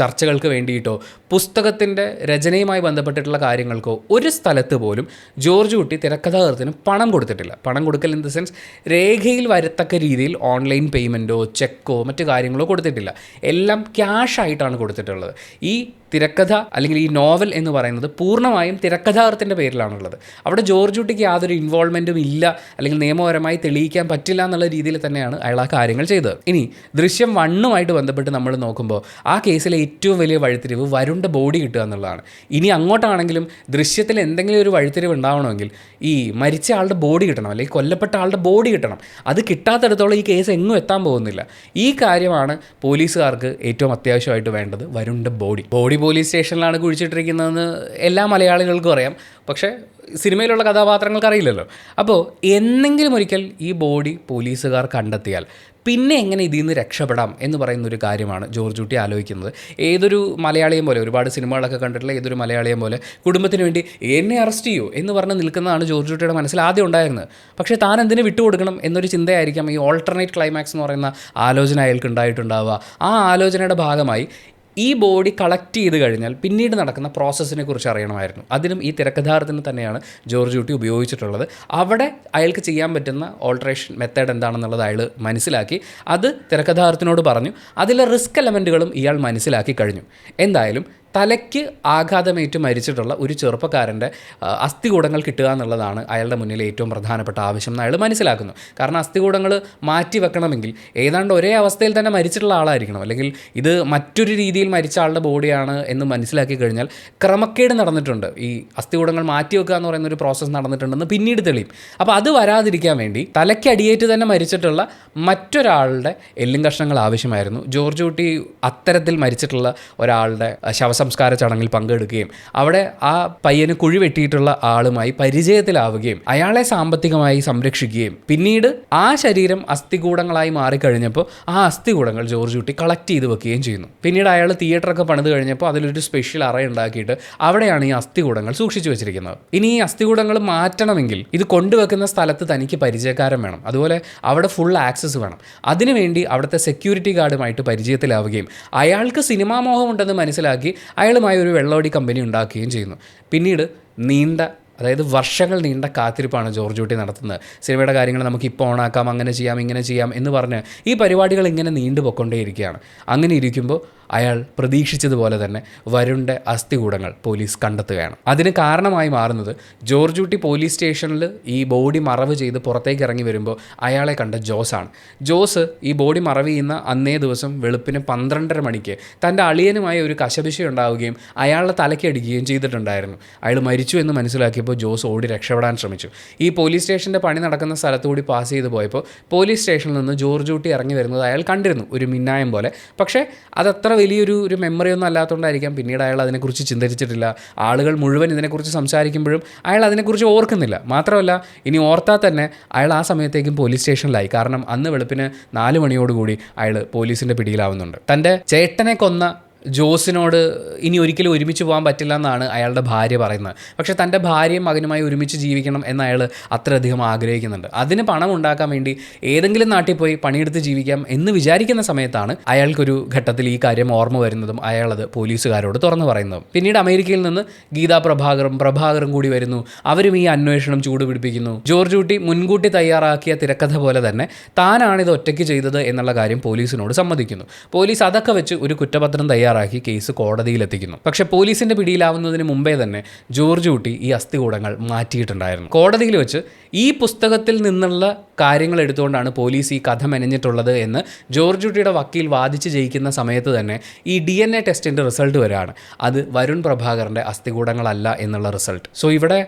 ചർച്ചകൾക്ക് വേണ്ടിയിട്ടോ പുസ്തകത്തിൻ്റെ രചനയുമായി ബന്ധപ്പെട്ടിട്ടുള്ള കാര്യങ്ങൾക്കോ ഒരു സ്ഥലത്ത് പോലും ജോർജ് കുട്ടി തിരക്കഥാകൃത്തിന് പണം കൊടുത്തിട്ടില്ല. പണം കൊടുക്കൽ ഇൻ ദ സെൻസ് രേഖയിൽ വരത്തക്ക രീതിയിൽ ഓൺലൈൻ പേയ്മെൻറ്റോ ചെക്കോ മറ്റു കാര്യങ്ങളോ കൊടുത്തിട്ടില്ല. എല്ലാം ക്യാഷായിട്ടാണ് കൊടുത്തിട്ടുള്ളത്. ഈ തിരക്കഥ അല്ലെങ്കിൽ ഈ നോവൽ എന്ന് പറയുന്നത് പൂർണ്ണമായും തിരക്കഥാകൃത്തിൻ്റെ പേരിലാണുള്ളത്. അവിടെ ജോർജ് കുട്ടിക്ക് യാതൊരു ഇൻവോൾവ്മെൻറ്റും ഇല്ല, അല്ലെങ്കിൽ നിയമപരമായി തെളിയിക്കാൻ പറ്റില്ല എന്നുള്ള രീതിയിൽ തന്നെയാണ് അയാൾ ആ കാര്യങ്ങൾ ചെയ്തത്. ഇനി ദൃശ്യം 1 ബന്ധപ്പെട്ട് നമ്മൾ നോക്കുമ്പോൾ ആ കേസിലെ ഏറ്റവും വലിയ വഴിത്തിരിവ് വരുണിൻ്റെ ബോഡി കിട്ടുക എന്നുള്ളതാണ്. ഇനി അങ്ങോട്ടാണെങ്കിലും ദൃശ്യത്തിൽ എന്തെങ്കിലും ഒരു വഴിത്തിരിവ് ഉണ്ടാവണമെങ്കിൽ ഈ മരിച്ച ആളുടെ ബോഡി കിട്ടണം, അല്ലെങ്കിൽ കൊല്ലപ്പെട്ട ആളുടെ ബോഡി കിട്ടണം. അത് കിട്ടാത്തിടത്തോളം ഈ കേസ് എങ്ങും എത്താൻ പോകുന്നില്ല. ഈ കാര്യമാണ് പോലീസുകാർക്ക് ഏറ്റവും അത്യാവശ്യമായിട്ട് വേണ്ടത്, വരുണിൻ്റെ ബോഡി. പോലീസ് സ്റ്റേഷനിലാണ് കുഴിച്ചിട്ടിരിക്കുന്നതെന്ന് എല്ലാ മലയാളികൾക്കും അറിയാം, പക്ഷേ സിനിമയിലുള്ള കഥാപാത്രങ്ങൾക്ക് അറിയില്ലല്ലോ. അപ്പോൾ എന്നെങ്കിലും ഒരിക്കൽ ഈ ബോഡി പോലീസുകാർ കണ്ടെത്തിയാൽ പിന്നെ എങ്ങനെ ഇതിൽ നിന്ന് രക്ഷപ്പെടാം എന്ന് പറയുന്നൊരു കാര്യമാണ് ജോർജ് കുട്ടി ആലോചിക്കുന്നത്. ഏതൊരു മലയാളിയും പോലെ, ഒരുപാട് സിനിമകളൊക്കെ കണ്ടിട്ടുള്ള ഏതൊരു മലയാളിയും പോലെ കുടുംബത്തിന് വേണ്ടി എന്നെ അറസ്റ്റ് ചെയ്യൂ എന്ന് പറഞ്ഞ് നിൽക്കുന്നതാണ് ജോർജ് കുട്ടിയുടെ മനസ്സിൽ ആദ്യം ഉണ്ടായിരുന്നത്. പക്ഷേ താൻ എന്തിനു വിട്ടുകൊടുക്കണം എന്നൊരു ചിന്തയായിരിക്കാം ഈ ഓൾട്ടർനേറ്റ് ക്ലൈമാക്സ് എന്ന് പറയുന്ന ആലോചന അയാൾക്ക് ഉണ്ടായിട്ടുണ്ടാവുക. ആ ആലോചനയുടെ ഭാഗമായി ഈ ബോഡി കളക്ട് ചെയ്ത് കഴിഞ്ഞാൽ പിന്നീട് നടക്കുന്ന പ്രോസസ്സിനെ കുറിച്ച് അറിയണമായിരുന്നു. അതിനും ഈ തിരക്കഥാകൃത്തിന് തന്നെയാണ് ജോർജ് കുട്ടി ഉപയോഗിച്ചിട്ടുള്ളത്. അവിടെ അയാൾക്ക് ചെയ്യാൻ പറ്റുന്ന ഓൾട്ടറേഷൻ മെത്തേഡ് എന്താണെന്നുള്ളത് അയാൾ മനസ്സിലാക്കി അത് തിരക്കഥാകൃത്തിനോട് പറഞ്ഞു. അതിലെ റിസ്ക് എലമെൻറ്റുകളും ഇയാൾ മനസ്സിലാക്കി കഴിഞ്ഞു. എന്തായാലും തലയ്ക്ക് ആഘാതമേറ്റ് മരിച്ചിട്ടുള്ള ഒരു ചെറുപ്പക്കാരൻ്റെ അസ്ഥികൂടങ്ങൾ കിട്ടുക എന്നുള്ളതാണ് അയാളുടെ മുന്നിൽ ഏറ്റവും പ്രധാനപ്പെട്ട ആവശ്യം എന്ന് അയാൾ മനസ്സിലാക്കുന്നു. കാരണം അസ്ഥികൂടങ്ങൾ മാറ്റി വെക്കണമെങ്കിൽ ഏതാണ്ട് ഒരേ അവസ്ഥയിൽ തന്നെ മരിച്ചിട്ടുള്ള ആളായിരിക്കണം, അല്ലെങ്കിൽ ഇത് മറ്റൊരു രീതിയിൽ മരിച്ച ആളുടെ ബോഡിയാണ് എന്ന് മനസ്സിലാക്കി കഴിഞ്ഞാൽ ക്രമക്കേട് നടന്നിട്ടുണ്ട്, ഈ അസ്ഥികൂടങ്ങൾ മാറ്റി വെക്കുക എന്ന് പറയുന്ന ഒരു പ്രോസസ്സ് നടന്നിട്ടുണ്ടെന്ന് പിന്നീട് തെളിയും. അപ്പോൾ അത് വരാതിരിക്കാൻ വേണ്ടി തലയ്ക്ക് അടിയേറ്റ് തന്നെ മരിച്ചിട്ടുള്ള മറ്റൊരാളുടെ എല്ലും കഷ്ണങ്ങൾ ആവശ്യമായിരുന്നു. ജോർജ് കുട്ടി അത്തരത്തിൽ മരിച്ചിട്ടുള്ള ഒരാളുടെ സംസ്കാര ചടങ്ങിൽ പങ്കെടുക്കുകയും അവിടെ ആ പയ്യന് കുഴി വെട്ടിയിട്ടുള്ള ആളുമായി പരിചയത്തിലാവുകയും അയാളെ സാമ്പത്തികമായി സംരക്ഷിക്കുകയും പിന്നീട് ആ ശരീരം അസ്ഥികൂടങ്ങളായി മാറിക്കഴിഞ്ഞപ്പോൾ ആ അസ്ഥികൂടങ്ങൾ ജോർജ് കുട്ടി കളക്ട് ചെയ്ത് വെക്കുകയും ചെയ്യുന്നു. പിന്നീട് അയാൾ തിയേറ്ററൊക്കെ പണിത് കഴിഞ്ഞപ്പോൾ അതിലൊരു സ്പെഷ്യൽ അറ ഉണ്ടാക്കിയിട്ട് അവിടെയാണ് ഈ അസ്ഥികൂടങ്ങൾ സൂക്ഷിച്ചു വെച്ചിരിക്കുന്നത്. ഇനി ഈ അസ്ഥികൂടങ്ങൾ മാറ്റണമെങ്കിൽ ഇത് കൊണ്ടുവെക്കുന്ന സ്ഥലത്ത് തനിക്ക് പരിചയക്കാരൻ വേണം, അതുപോലെ അവിടെ ഫുൾ ആക്സസ് വേണം. അതിനുവേണ്ടി അവിടുത്തെ സെക്യൂരിറ്റി ഗാർഡുമായിട്ട് പരിചയത്തിലാവുകയും അയാൾക്ക് സിനിമാ മോഹമുണ്ടെന്ന് മനസ്സിലാക്കി അയാളുമായി ഒരു വെള്ളോടി കമ്പനി ഉണ്ടാക്കുകയും ചെയ്യുന്നു. പിന്നീട് അതായത് വർഷങ്ങൾ നീണ്ട കാത്തിരിപ്പാണ് ജോർജ് കുട്ടി നടത്തുന്നത്. സിനിമയുടെ കാര്യങ്ങൾ നമുക്ക് ഇപ്പോൾ ഓണാക്കാം, അങ്ങനെ ചെയ്യാം, ഇങ്ങനെ ചെയ്യാം എന്ന് പറഞ്ഞ് ഈ പരിപാടികൾ ഇങ്ങനെ നീണ്ടുപോയിക്കൊണ്ടേയിരിക്കുകയാണ്. അങ്ങനെ ഇരിക്കുമ്പോൾ അയാൾ പ്രതീക്ഷിച്ചതുപോലെ തന്നെ വരുണിൻ്റെ അസ്ഥികൂടങ്ങൾ പോലീസ് കണ്ടെത്തുകയാണ്. അതിന് കാരണമായി മാറുന്നത് ജോർജ് കുട്ടി പോലീസ് സ്റ്റേഷനിൽ ഈ ബോഡി മറവ് ചെയ്ത് പുറത്തേക്ക് ഇറങ്ങി വരുമ്പോൾ അയാളെ കണ്ട ജോസാണ്. ജോസ് ഈ ബോഡി മറവ് ചെയ്യുന്ന അന്നേ ദിവസം വെളുപ്പിന് 12:30 മണിക്ക് തൻ്റെ അളിയനുമായി ഒരു കശപിശ ഉണ്ടാവുകയും അയാളുടെ തലയ്ക്കടിക്കുകയും ചെയ്തിട്ടുണ്ടായിരുന്നു. അയാൾ മരിച്ചു എന്ന് മനസ്സിലാക്കിയപ്പോൾ ജോസ് ഓടി രക്ഷപ്പെടാൻ ശ്രമിച്ചു. ഈ പോലീസ് സ്റ്റേഷൻ്റെ പണി നടക്കുന്ന സ്ഥലത്തുകൂടി പാസ് ചെയ്ത് പോയപ്പോൾ പോലീസ് സ്റ്റേഷനിൽ നിന്ന് ജോർജ് കുട്ടി ഇറങ്ങി വരുന്നത് അയാൾ കണ്ടിരുന്നു, ഒരു മിന്നായം പോലെ. പക്ഷേ അതത്ര വലിയൊരു മെമ്മറി ഒന്നും അല്ലാത്തതുകൊണ്ടായിരിക്കാം പിന്നീട് അയാൾ അതിനെക്കുറിച്ച് ചിന്തിച്ചിട്ടില്ല. ആളുകൾ മുഴുവൻ ഇതിനെക്കുറിച്ച് സംസാരിക്കുമ്പോഴും അയാൾ അതിനെക്കുറിച്ച് ഓർക്കുന്നില്ല. മാത്രമല്ല ഇനി ഓർത്താൽ തന്നെ അയാൾ ആ സമയത്തേക്കും പോലീസ് സ്റ്റേഷനിലായി. കാരണം അന്ന് വെളുപ്പിന് 4 മണിയോടുകൂടി അയാൾ പോലീസിൻ്റെ പിടിയിലാവുന്നുണ്ട്. തൻ്റെ ചേട്ടനെ കൊന്ന ജോസിനോട് ഇനി ഒരിക്കലും ഒരുമിച്ച് പോകാൻ പറ്റില്ല എന്നാണ് അയാളുടെ ഭാര്യ പറയുന്നത്. പക്ഷേ തൻ്റെ ഭാര്യയും മകനുമായി ഒരുമിച്ച് ജീവിക്കണം എന്ന് അയാൾ അത്രയധികം ആഗ്രഹിക്കുന്നുണ്ട്. അതിന് പണം ഉണ്ടാക്കാൻ വേണ്ടി ഏതെങ്കിലും നാട്ടിൽ പോയി പണിയെടുത്ത് ജീവിക്കാം എന്ന് വിചാരിക്കുന്ന സമയത്താണ് അയാൾക്കൊരു ഘട്ടത്തിൽ ഈ കാര്യം ഓർമ്മ വരുന്നതും അയാളത് പോലീസുകാരോട് തുറന്നു പറയുന്നതും. പിന്നീട് അമേരിക്കയിൽ നിന്ന് ഗീതാ പ്രഭാകറും കൂടി വരുന്നു. അവരും ഈ അന്വേഷണം ചൂടുപിടിപ്പിക്കുന്നു. ജോർജ് കുട്ടി മുൻകൂട്ടി തയ്യാറാക്കിയ തിരക്കഥ പോലെ തന്നെ താനാണിത് ഒറ്റയ്ക്ക് ചെയ്തത് എന്നുള്ള കാര്യം പോലീസിനോട് സമ്മതിക്കുന്നു. പോലീസ് അതൊക്കെ വെച്ച് ഒരു കുറ്റപത്രം തയ്യാറാക്കി കേസ് കോടതിയിലെത്തിക്കുന്നു. പക്ഷേ പോലീസിന്റെ പിടിയിലാവുന്നതിന് മുമ്പേ തന്നെ ജോർജ് കുട്ടി ഈ അസ്ഥികൂടങ്ങൾ മാറ്റിയിട്ടുണ്ടായിരുന്നു. കോടതിയിൽ വെച്ച് ഈ പുസ്തകത്തിൽ നിന്നുള്ള കാര്യങ്ങൾ എടുത്തുകൊണ്ടാണ് പോലീസ് ഈ കഥ മെനഞ്ഞിട്ടുള്ളത് എന്ന് ജോർജ് കുട്ടിയുടെ വക്കീൽ വാദിച്ച് ജയിക്കുന്ന സമയത്ത് തന്നെ ഈ DNA ടെസ്റ്റിൻ്റെ റിസൾട്ട് വരികയാണ്. അത് വരുൺ പ്രഭാകറിൻ്റെ അസ്ഥികൂടങ്ങളല്ല എന്നുള്ള റിസൾട്ട്. സോ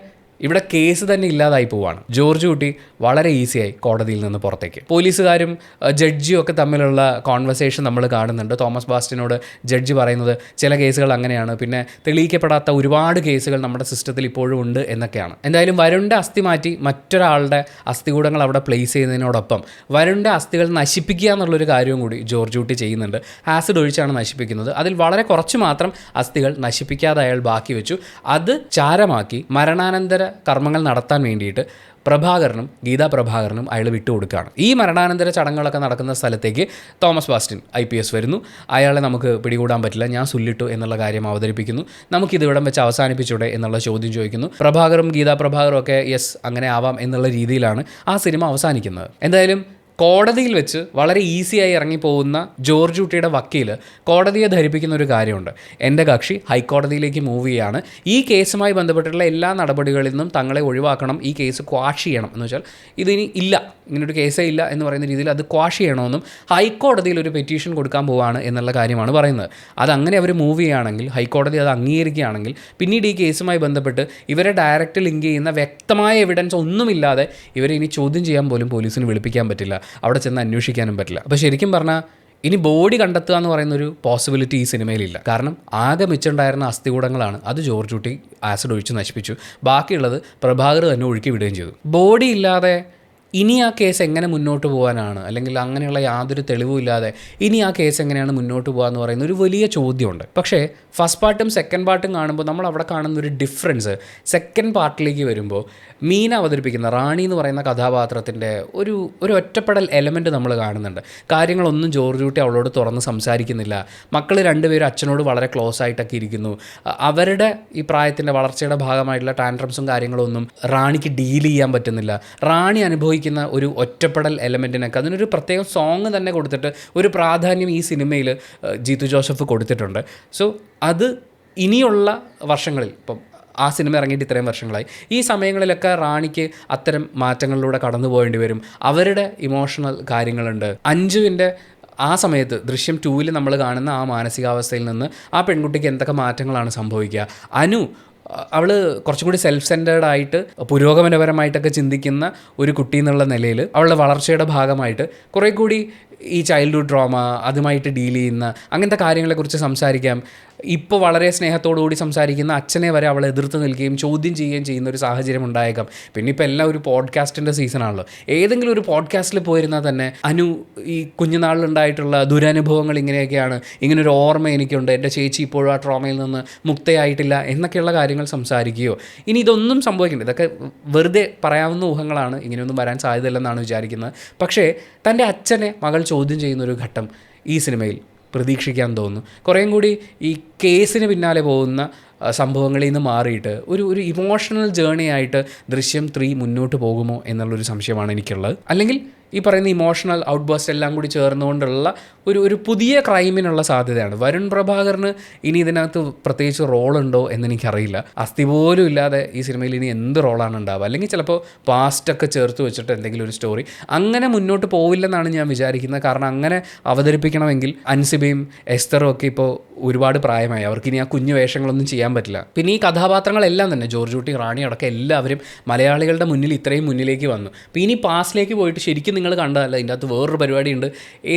ഇവിടെ കേസ് തന്നെ ഇല്ലാതായി പോവാണ്. ജോർജ് കുട്ടി വളരെ ഈസിയായി കോടതിയിൽ നിന്ന് പുറത്തേക്ക്. പോലീസുകാരും ജഡ്ജിയും ഒക്കെ തമ്മിലുള്ള കോൺവെർസേഷൻ നമ്മൾ കാണുന്നുണ്ട്. തോമസ് ബാസ്റ്റിനോട് ജഡ്ജി പറയുന്നത് ചില കേസുകൾ അങ്ങനെയാണ്, പിന്നെ തെളിയിക്കപ്പെടാത്ത ഒരുപാട് കേസുകൾ നമ്മുടെ സിസ്റ്റത്തിൽ ഇപ്പോഴും ഉണ്ട് എന്നൊക്കെയാണ്. എന്തായാലും വരുണിൻ്റെ അസ്ഥി മാറ്റി മറ്റൊരാളുടെ അസ്ഥികൂടങ്ങൾ അവിടെ പ്ലേസ് ചെയ്യുന്നതിനോടൊപ്പം വരുണിൻ്റെ അസ്ഥികൾ നശിപ്പിക്കുക എന്നുള്ളൊരു കാര്യവും കൂടി ജോർജ് കുട്ടി ചെയ്യുന്നുണ്ട്. ആസിഡ് ഒഴിച്ചാണ് നശിപ്പിക്കുന്നത്. അതിൽ വളരെ കുറച്ച് മാത്രം അസ്ഥികൾ നശിപ്പിക്കാതെ അയാൾ ബാക്കി വെച്ചു. അത് ചാരമാക്കി മരണാനന്തര കർമ്മങ്ങൾ നടത്താൻ വേണ്ടിയിട്ട് ഗീതാ പ്രഭാകരനും അയാൾ വിട്ടുകൊടുക്കുകയാണ്. ഈ മരണാനന്തര ചടങ്ങുകളൊക്കെ നടക്കുന്ന സ്ഥലത്തേക്ക് തോമസ് ബാസ്റ്റിൻ IPS വരുന്നു. അയാളെ നമുക്ക് പിടികൂടാൻ പറ്റില്ല, ഞാൻ സുല്ലിട്ടു എന്നുള്ള കാര്യം അവതരിപ്പിക്കുന്നു. നമുക്കിത് ഇവിടം വെച്ച് അവസാനിപ്പിച്ചൂടെ എന്നുള്ള ചോദ്യം ചോദിക്കുന്നു. ഗീതാ പ്രഭാകറും ഒക്കെ യെസ് അങ്ങനെ ആവാം എന്നുള്ള രീതിയിലാണ് ആ സിനിമ അവസാനിക്കുന്നത്. എന്തായാലും കോടതിയിൽ വെച്ച് വളരെ ഈസിയായി ഇറങ്ങിപ്പോകുന്ന ജോർജ് കുട്ടിയുടെ വക്കീൽ കോടതിയെ ധരിപ്പിക്കുന്ന ഒരു കാര്യമുണ്ട്. എൻ്റെ കക്ഷി ഹൈക്കോടതിയിലേക്ക് മൂവ് ചെയ്യുകയാണ്, ഈ കേസുമായി ബന്ധപ്പെട്ടിട്ടുള്ള എല്ലാ നടപടികളിൽ നിന്നും തങ്ങളെ ഒഴിവാക്കണം, ഈ കേസ് ക്വാഷ് ചെയ്യണം എന്ന് വെച്ചാൽ ഇതിനി ഇല്ല, ഇങ്ങനൊരു കേസേ ഇല്ല എന്ന് പറയുന്ന രീതിയിൽ അത് ക്വാഷ് ചെയ്യണമെന്നും ഹൈക്കോടതിയിൽ ഒരു പെറ്റീഷൻ കൊടുക്കാൻ പോവുകയാണ് എന്നുള്ള കാര്യമാണ് പറയുന്നത്. അതങ്ങനെ അവർ മൂവ് ചെയ്യുകയാണെങ്കിൽ, ഹൈക്കോടതി അത് അംഗീകരിക്കുകയാണെങ്കിൽ, പിന്നീട് ഈ കേസുമായി ബന്ധപ്പെട്ട് ഇവരെ ഡയറക്റ്റ് ലിങ്ക് ചെയ്യുന്ന വ്യക്തമായ എവിഡൻസ് ഒന്നുമില്ലാതെ ഇവരെ ഇനി ചോദ്യം ചെയ്യാൻ പോലും പോലീസിന് വിളിപ്പിക്കാൻ പറ്റില്ല, അവിടെ ചെന്ന് അന്വേഷിക്കാനും പറ്റില്ല. അപ്പോൾ ശരിക്കും പറഞ്ഞാൽ ഇനി ബോഡി കണ്ടെത്തുക എന്ന് പറയുന്നൊരു പോസിബിലിറ്റി ഈ സിനിമയിലില്ല. കാരണം ആകെ മിച്ചുണ്ടായിരുന്ന അസ്ഥികൂടങ്ങളാണ്, അത് ജോർജ് കുട്ടി ആസിഡ് ഒഴിച്ച് നശിപ്പിച്ചു. ബാക്കിയുള്ളത് പ്രഭാകർ തന്നെ ഒഴുക്കി വിടുകയും ചെയ്തു. ബോഡി ഇല്ലാതെ ഇനി ആ കേസ് എങ്ങനെ മുന്നോട്ട് പോകാനാണ്, അല്ലെങ്കിൽ അങ്ങനെയുള്ള യാതൊരു തെളിവുമില്ലാതെ ഇനി ആ കേസ് എങ്ങനെയാണ് മുന്നോട്ട് പോകുക എന്ന് പറയുന്ന ഒരു വലിയ ചോദ്യമുണ്ട്. പക്ഷേ ഫസ്റ്റ് പാർട്ടും സെക്കൻഡ് പാർട്ടും കാണുമ്പോൾ നമ്മൾ അവിടെ കാണുന്ന ഒരു ഡിഫറൻസ്, സെക്കൻഡ് പാർട്ടിലേക്ക് വരുമ്പോൾ മീന അവതരിപ്പിക്കുന്ന റാണി എന്ന് പറയുന്ന കഥാപാത്രത്തിൻ്റെ ഒരു ഒറ്റപ്പെടൽ എലമെൻറ്റ് നമ്മൾ കാണുന്നുണ്ട്. കാര്യങ്ങളൊന്നും ജോർജ് കുട്ടി അവളോട് തുറന്ന് സംസാരിക്കുന്നില്ല. മക്കൾ രണ്ടുപേരും അച്ഛനോട് വളരെ ക്ലോസ് ആയിട്ടൊക്കെ ഇരിക്കുന്നു. അവരുടെ ഈ പ്രായത്തിൻ്റെ വളർച്ചയുടെ ഭാഗമായിട്ടുള്ള ടാൻട്രംസും കാര്യങ്ങളൊന്നും റാണിക്ക് ഡീൽ ചെയ്യാൻ പറ്റുന്നില്ല. റാണി അനുഭവിക്കുന്ന ഒരു ഒറ്റപ്പെടൽ എലമെൻറ്റിനൊക്കെ അതിനൊരു പ്രത്യേകം സോങ് തന്നെ കൊടുത്തിട്ട് ഒരു പ്രാധാന്യം ഈ സിനിമയിൽ ജീത്തു ജോസഫ് കൊടുത്തിട്ടുണ്ട്. സോ അത് ഇനിയുള്ള വർഷങ്ങളിൽ, ഇപ്പം ആ സിനിമ ഇറങ്ങിയിട്ട് ഇത്രയും വർഷങ്ങളായി, ഈ സമയങ്ങളിലൊക്കെ റാണിക്ക് അത്തരം മാറ്റങ്ങളിലൂടെ കടന്നു പോകേണ്ടി വരും. അവരുടെ ഇമോഷണൽ കാര്യങ്ങളുണ്ട്. അഞ്ജുവിൻ്റെ ആ സമയത്ത് ദൃശ്യം 2 നമ്മൾ കാണുന്ന ആ മാനസികാവസ്ഥയിൽ നിന്ന് ആ പെൺകുട്ടിക്ക് എന്തൊക്കെ മാറ്റങ്ങളാണ് സംഭവിക്കുക. അനു അവൾ കുറച്ചും കൂടി സെൽഫ് സെൻറ്റേർഡായിട്ട് പുരോഗമനപരമായിട്ടൊക്കെ ചിന്തിക്കുന്ന ഒരു കുട്ടി എന്നുള്ള നിലയിൽ അവളുടെ വളർച്ചയുടെ ഭാഗമായിട്ട് കുറേ കൂടി ഈ ചൈൽഡ്ഹുഡ് ട്രോമ അതുമായിട്ട് ഡീൽ ചെയ്യുന്ന അങ്ങനത്തെ കാര്യങ്ങളെക്കുറിച്ച് സംസാരിക്കാം. ഇപ്പോൾ വളരെ സ്നേഹത്തോടുകൂടി സംസാരിക്കുന്ന അച്ഛനെ വരെ അവൾ എതിർത്ത് നിൽക്കുകയും ചോദ്യം ചെയ്യുകയും ചെയ്യുന്ന ഒരു സാഹചര്യം ഉണ്ടായേക്കാം. പിന്നെ ഇപ്പോൾ എല്ലാം ഒരു പോഡ്കാസ്റ്റിൻ്റെ സീസണാണല്ലോ. ഏതെങ്കിലും ഒരു പോഡ്കാസ്റ്റിൽ പോയിരുന്നാൽ തന്നെ അനു ഈ കുഞ്ഞുനാളിലുണ്ടായിട്ടുള്ള ദുരനുഭവങ്ങൾ ഇങ്ങനെയൊക്കെയാണ്, ഇങ്ങനൊരു ഓർമ്മ എനിക്കുണ്ട്, എൻ്റെ ചേച്ചി ഇപ്പോഴും ആ ട്രോമയിൽ നിന്ന് മുക്തയായിട്ടില്ല എന്നൊക്കെയുള്ള കാര്യങ്ങൾ സംസാരിക്കുകയോ, ഇനി ഇതൊന്നും സംഭവിക്കുന്നുണ്ട്, ഇതൊക്കെ വെറുതെ പറയാവുന്ന ഊഹങ്ങളാണ്, ഇങ്ങനെയൊന്നും വരാൻ സാധ്യതയില്ലെന്നാണ് വിചാരിക്കുന്നത്. പക്ഷേ തൻ്റെ അച്ഛനെ മകൾ ചോദ്യം ചെയ്യുന്നൊരു ഘട്ടം ഈ സിനിമയിൽ പ്രതീക്ഷിക്കാൻ തോന്നുന്നു. കുറേയും കൂടി ഈ കേസിന് പിന്നാലെ പോകുന്ന സംഭവങ്ങളിൽ നിന്ന് മാറിയിട്ട് ഒരു ഇമോഷണൽ ജേർണി ആയിട്ട് ദൃശ്യം 3 മുന്നോട്ട് പോകുമോ എന്നുള്ളൊരു സംശയമാണ് എനിക്കുള്ളത്. അല്ലെങ്കിൽ ഈ പറയുന്ന ഇമോഷണൽ ഔട്ട് ബേസ്റ്റ് എല്ലാം കൂടി ചേർന്നുകൊണ്ടുള്ള ഒരു പുതിയ ക്രൈമിനുള്ള സാധ്യതയാണ്. വരുൺ പ്രഭാകറിന് ഇനി ഇതിനകത്ത് പ്രത്യേകിച്ച് റോളുണ്ടോ എന്നെനിക്കറിയില്ല. അസ്ഥി പോലും ഇല്ലാതെ ഈ സിനിമയിൽ ഇനി എന്ത് റോളാണ് ഉണ്ടാവുക, അല്ലെങ്കിൽ ചിലപ്പോൾ പാസ്റ്റൊക്കെ ചേർത്ത് വെച്ചിട്ട് എന്തെങ്കിലും ഒരു സ്റ്റോറി അങ്ങനെ മുന്നോട്ട് പോവില്ലെന്നാണ് ഞാൻ വിചാരിക്കുന്നത്. കാരണം അങ്ങനെ അവതരിപ്പിക്കണമെങ്കിൽ അൻസിബയും എസ്തറും ഒക്കെ ഇപ്പോൾ ഒരുപാട് പ്രായമായി, അവർക്കിനി ആ കുഞ്ഞു വേഷങ്ങളൊന്നും ചെയ്യാൻ പറ്റില്ല. പിന്നെ ഈ കഥാപാത്രങ്ങളെല്ലാം തന്നെ ജോർജ് കുട്ടി, റാണി അടക്കം എല്ലാവരും മലയാളികളുടെ മുന്നിൽ ഇത്രയും മുന്നിലേക്ക് വന്നു. അപ്പോൾ ഇനി പാസ്റ്റിലേക്ക് പോയിട്ട് ശരിക്കും നിങ്ങൾ കണ്ടതല്ല, ഇതിൻ്റെ അകത്ത് വേറൊരു പരിപാടിയുണ്ട്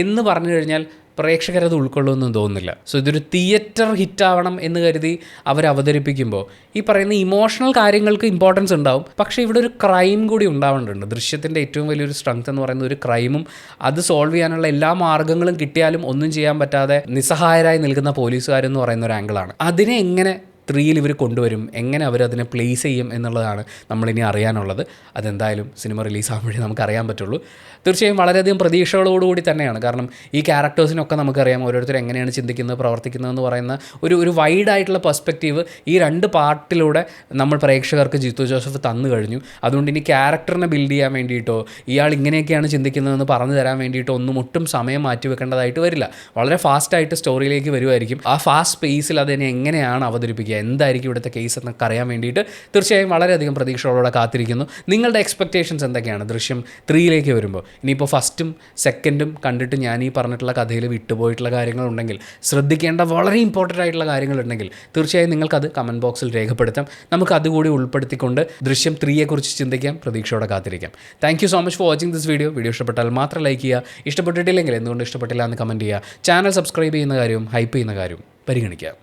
എന്ന് പറഞ്ഞു കഴിഞ്ഞാൽ പ്രേക്ഷകരത് ഉൾക്കൊള്ളുമെന്നും തോന്നുന്നില്ല. സോ ഇതൊരു തിയേറ്റർ ഹിറ്റാവണം എന്ന് കരുതി അവർ അവതരിപ്പിക്കുമ്പോൾ ഈ പറയുന്ന ഇമോഷണൽ കാര്യങ്ങൾക്ക് ഇമ്പോർട്ടൻസ് ഉണ്ടാവും. പക്ഷേ ഇവിടെ ഒരു ക്രൈം കൂടി ഉണ്ടാവേണ്ടതുണ്ട്. ദൃശ്യത്തിൻ്റെ ഏറ്റവും വലിയൊരു സ്ട്രെങ്ത് എന്ന് പറയുന്നത് ഒരു ക്രൈമും അത് സോൾവ് ചെയ്യാനുള്ള എല്ലാ മാർഗ്ഗങ്ങളും കിട്ടിയാലും ഒന്നും ചെയ്യാൻ പറ്റാതെ നിസ്സഹായരായി നിൽക്കുന്ന പോലീസുകാരെന്ന് പറയുന്ന ഒരു ആംഗിളാണ്. അതിനെ എങ്ങനെ 3യിൽ ഇവർ കൊണ്ടുവരും, എങ്ങനെ അവരതിനെ പ്ലേസ് ചെയ്യും എന്നുള്ളതാണ് നമ്മളിനി അറിയാനുള്ളത്. അതെന്തായാലും സിനിമ റിലീസാകുമ്പോഴേ നമുക്കറിയാൻ പറ്റുള്ളൂ. തീർച്ചയായും വളരെയധികം പ്രതീക്ഷകളോടുകൂടി തന്നെയാണ്. കാരണം ഈ ക്യാരക്ടേഴ്സിനൊക്കെ നമുക്കറിയാം ഓരോരുത്തർ എങ്ങനെയാണ് ചിന്തിക്കുന്നത്, പ്രവർത്തിക്കുന്നതെന്ന് പറയുന്ന ഒരു വൈഡായിട്ടുള്ള പെർസ്പെക്റ്റീവ് ഈ 2 പാർട്ടിലൂടെ നമ്മൾ പ്രേക്ഷകർക്ക് ജിത്തു ജോസഫ് തന്നു കഴിഞ്ഞു. അതുകൊണ്ട് ഇനി ക്യാരക്ടറിനെ ബിൽഡ് ചെയ്യാൻ വേണ്ടിയിട്ടോ ഇയാൾ ഇങ്ങനെയൊക്കെയാണ് ചിന്തിക്കുന്നതെന്ന് പറഞ്ഞു തരാൻ വേണ്ടിയിട്ടോ ഒട്ടും സമയം മാറ്റി വെക്കേണ്ടതായിട്ട് വരില്ല. വളരെ ഫാസ്റ്റായിട്ട് സ്റ്റോറിയിലേക്ക് വരുമായിരിക്കും. ആ ഫാസ്റ്റ് സ്പേസിൽ അതിനെ എങ്ങനെയാണ് അവതരിപ്പിക്കുക, എന്തായിരിക്കും ഇവിടുത്തെ കേസ് എന്നൊക്കെ അറിയാൻ വേണ്ടിയിട്ട് തീർച്ചയായും വളരെയധികം പ്രതീക്ഷകളോടെ കാത്തിരിക്കുന്നു. നിങ്ങളുടെ എക്സ്പെക്റ്റേഷൻസ് എന്തൊക്കെയാണ് ദൃശ്യം 3യിലേക്ക് വരുമ്പോൾ? ഇനിയിപ്പോൾ ഫസ്റ്റും സെക്കൻഡും കണ്ടിട്ട് ഞാൻ ഈ പറഞ്ഞിട്ടുള്ള കഥയിൽ വിട്ടുപോയിട്ടുള്ള കാര്യങ്ങളുണ്ടെങ്കിൽ, ശ്രദ്ധിക്കേണ്ട വളരെ ഇമ്പോർട്ടൻ്റ് ആയിട്ടുള്ള കാര്യങ്ങളുണ്ടെങ്കിൽ തീർച്ചയായും നിങ്ങൾക്കത് കമൻറ്റ് ബോക്സിൽ രേഖപ്പെടുത്താം. നമുക്ക് അതുകൂടി ഉൾപ്പെടുത്തിക്കൊണ്ട് ദൃശ്യം 3യെക്കുറിച്ച് ചിന്തിക്കാം, പ്രതീക്ഷയോടെ കാത്തിരിക്കാം. Thank you so much for watching this video. Video ഇഷ്ടപ്പെട്ടാൽ മാത്രം ലൈക്ക് ചെയ്യുക, ഇഷ്ടപ്പെട്ടിട്ടില്ലെങ്കിൽ എന്തുകൊണ്ട് ഇഷ്ടപ്പെട്ടില്ല എന്ന് കമൻറ്റ് ചെയ്യുക. ചാനൽ സബ്സ്ക്രൈബ് ചെയ്യുന്ന കാര്യവും ഹൈപ്പ് ചെയ്യുന്ന കാര്യവും പരിഗണിക്കുക.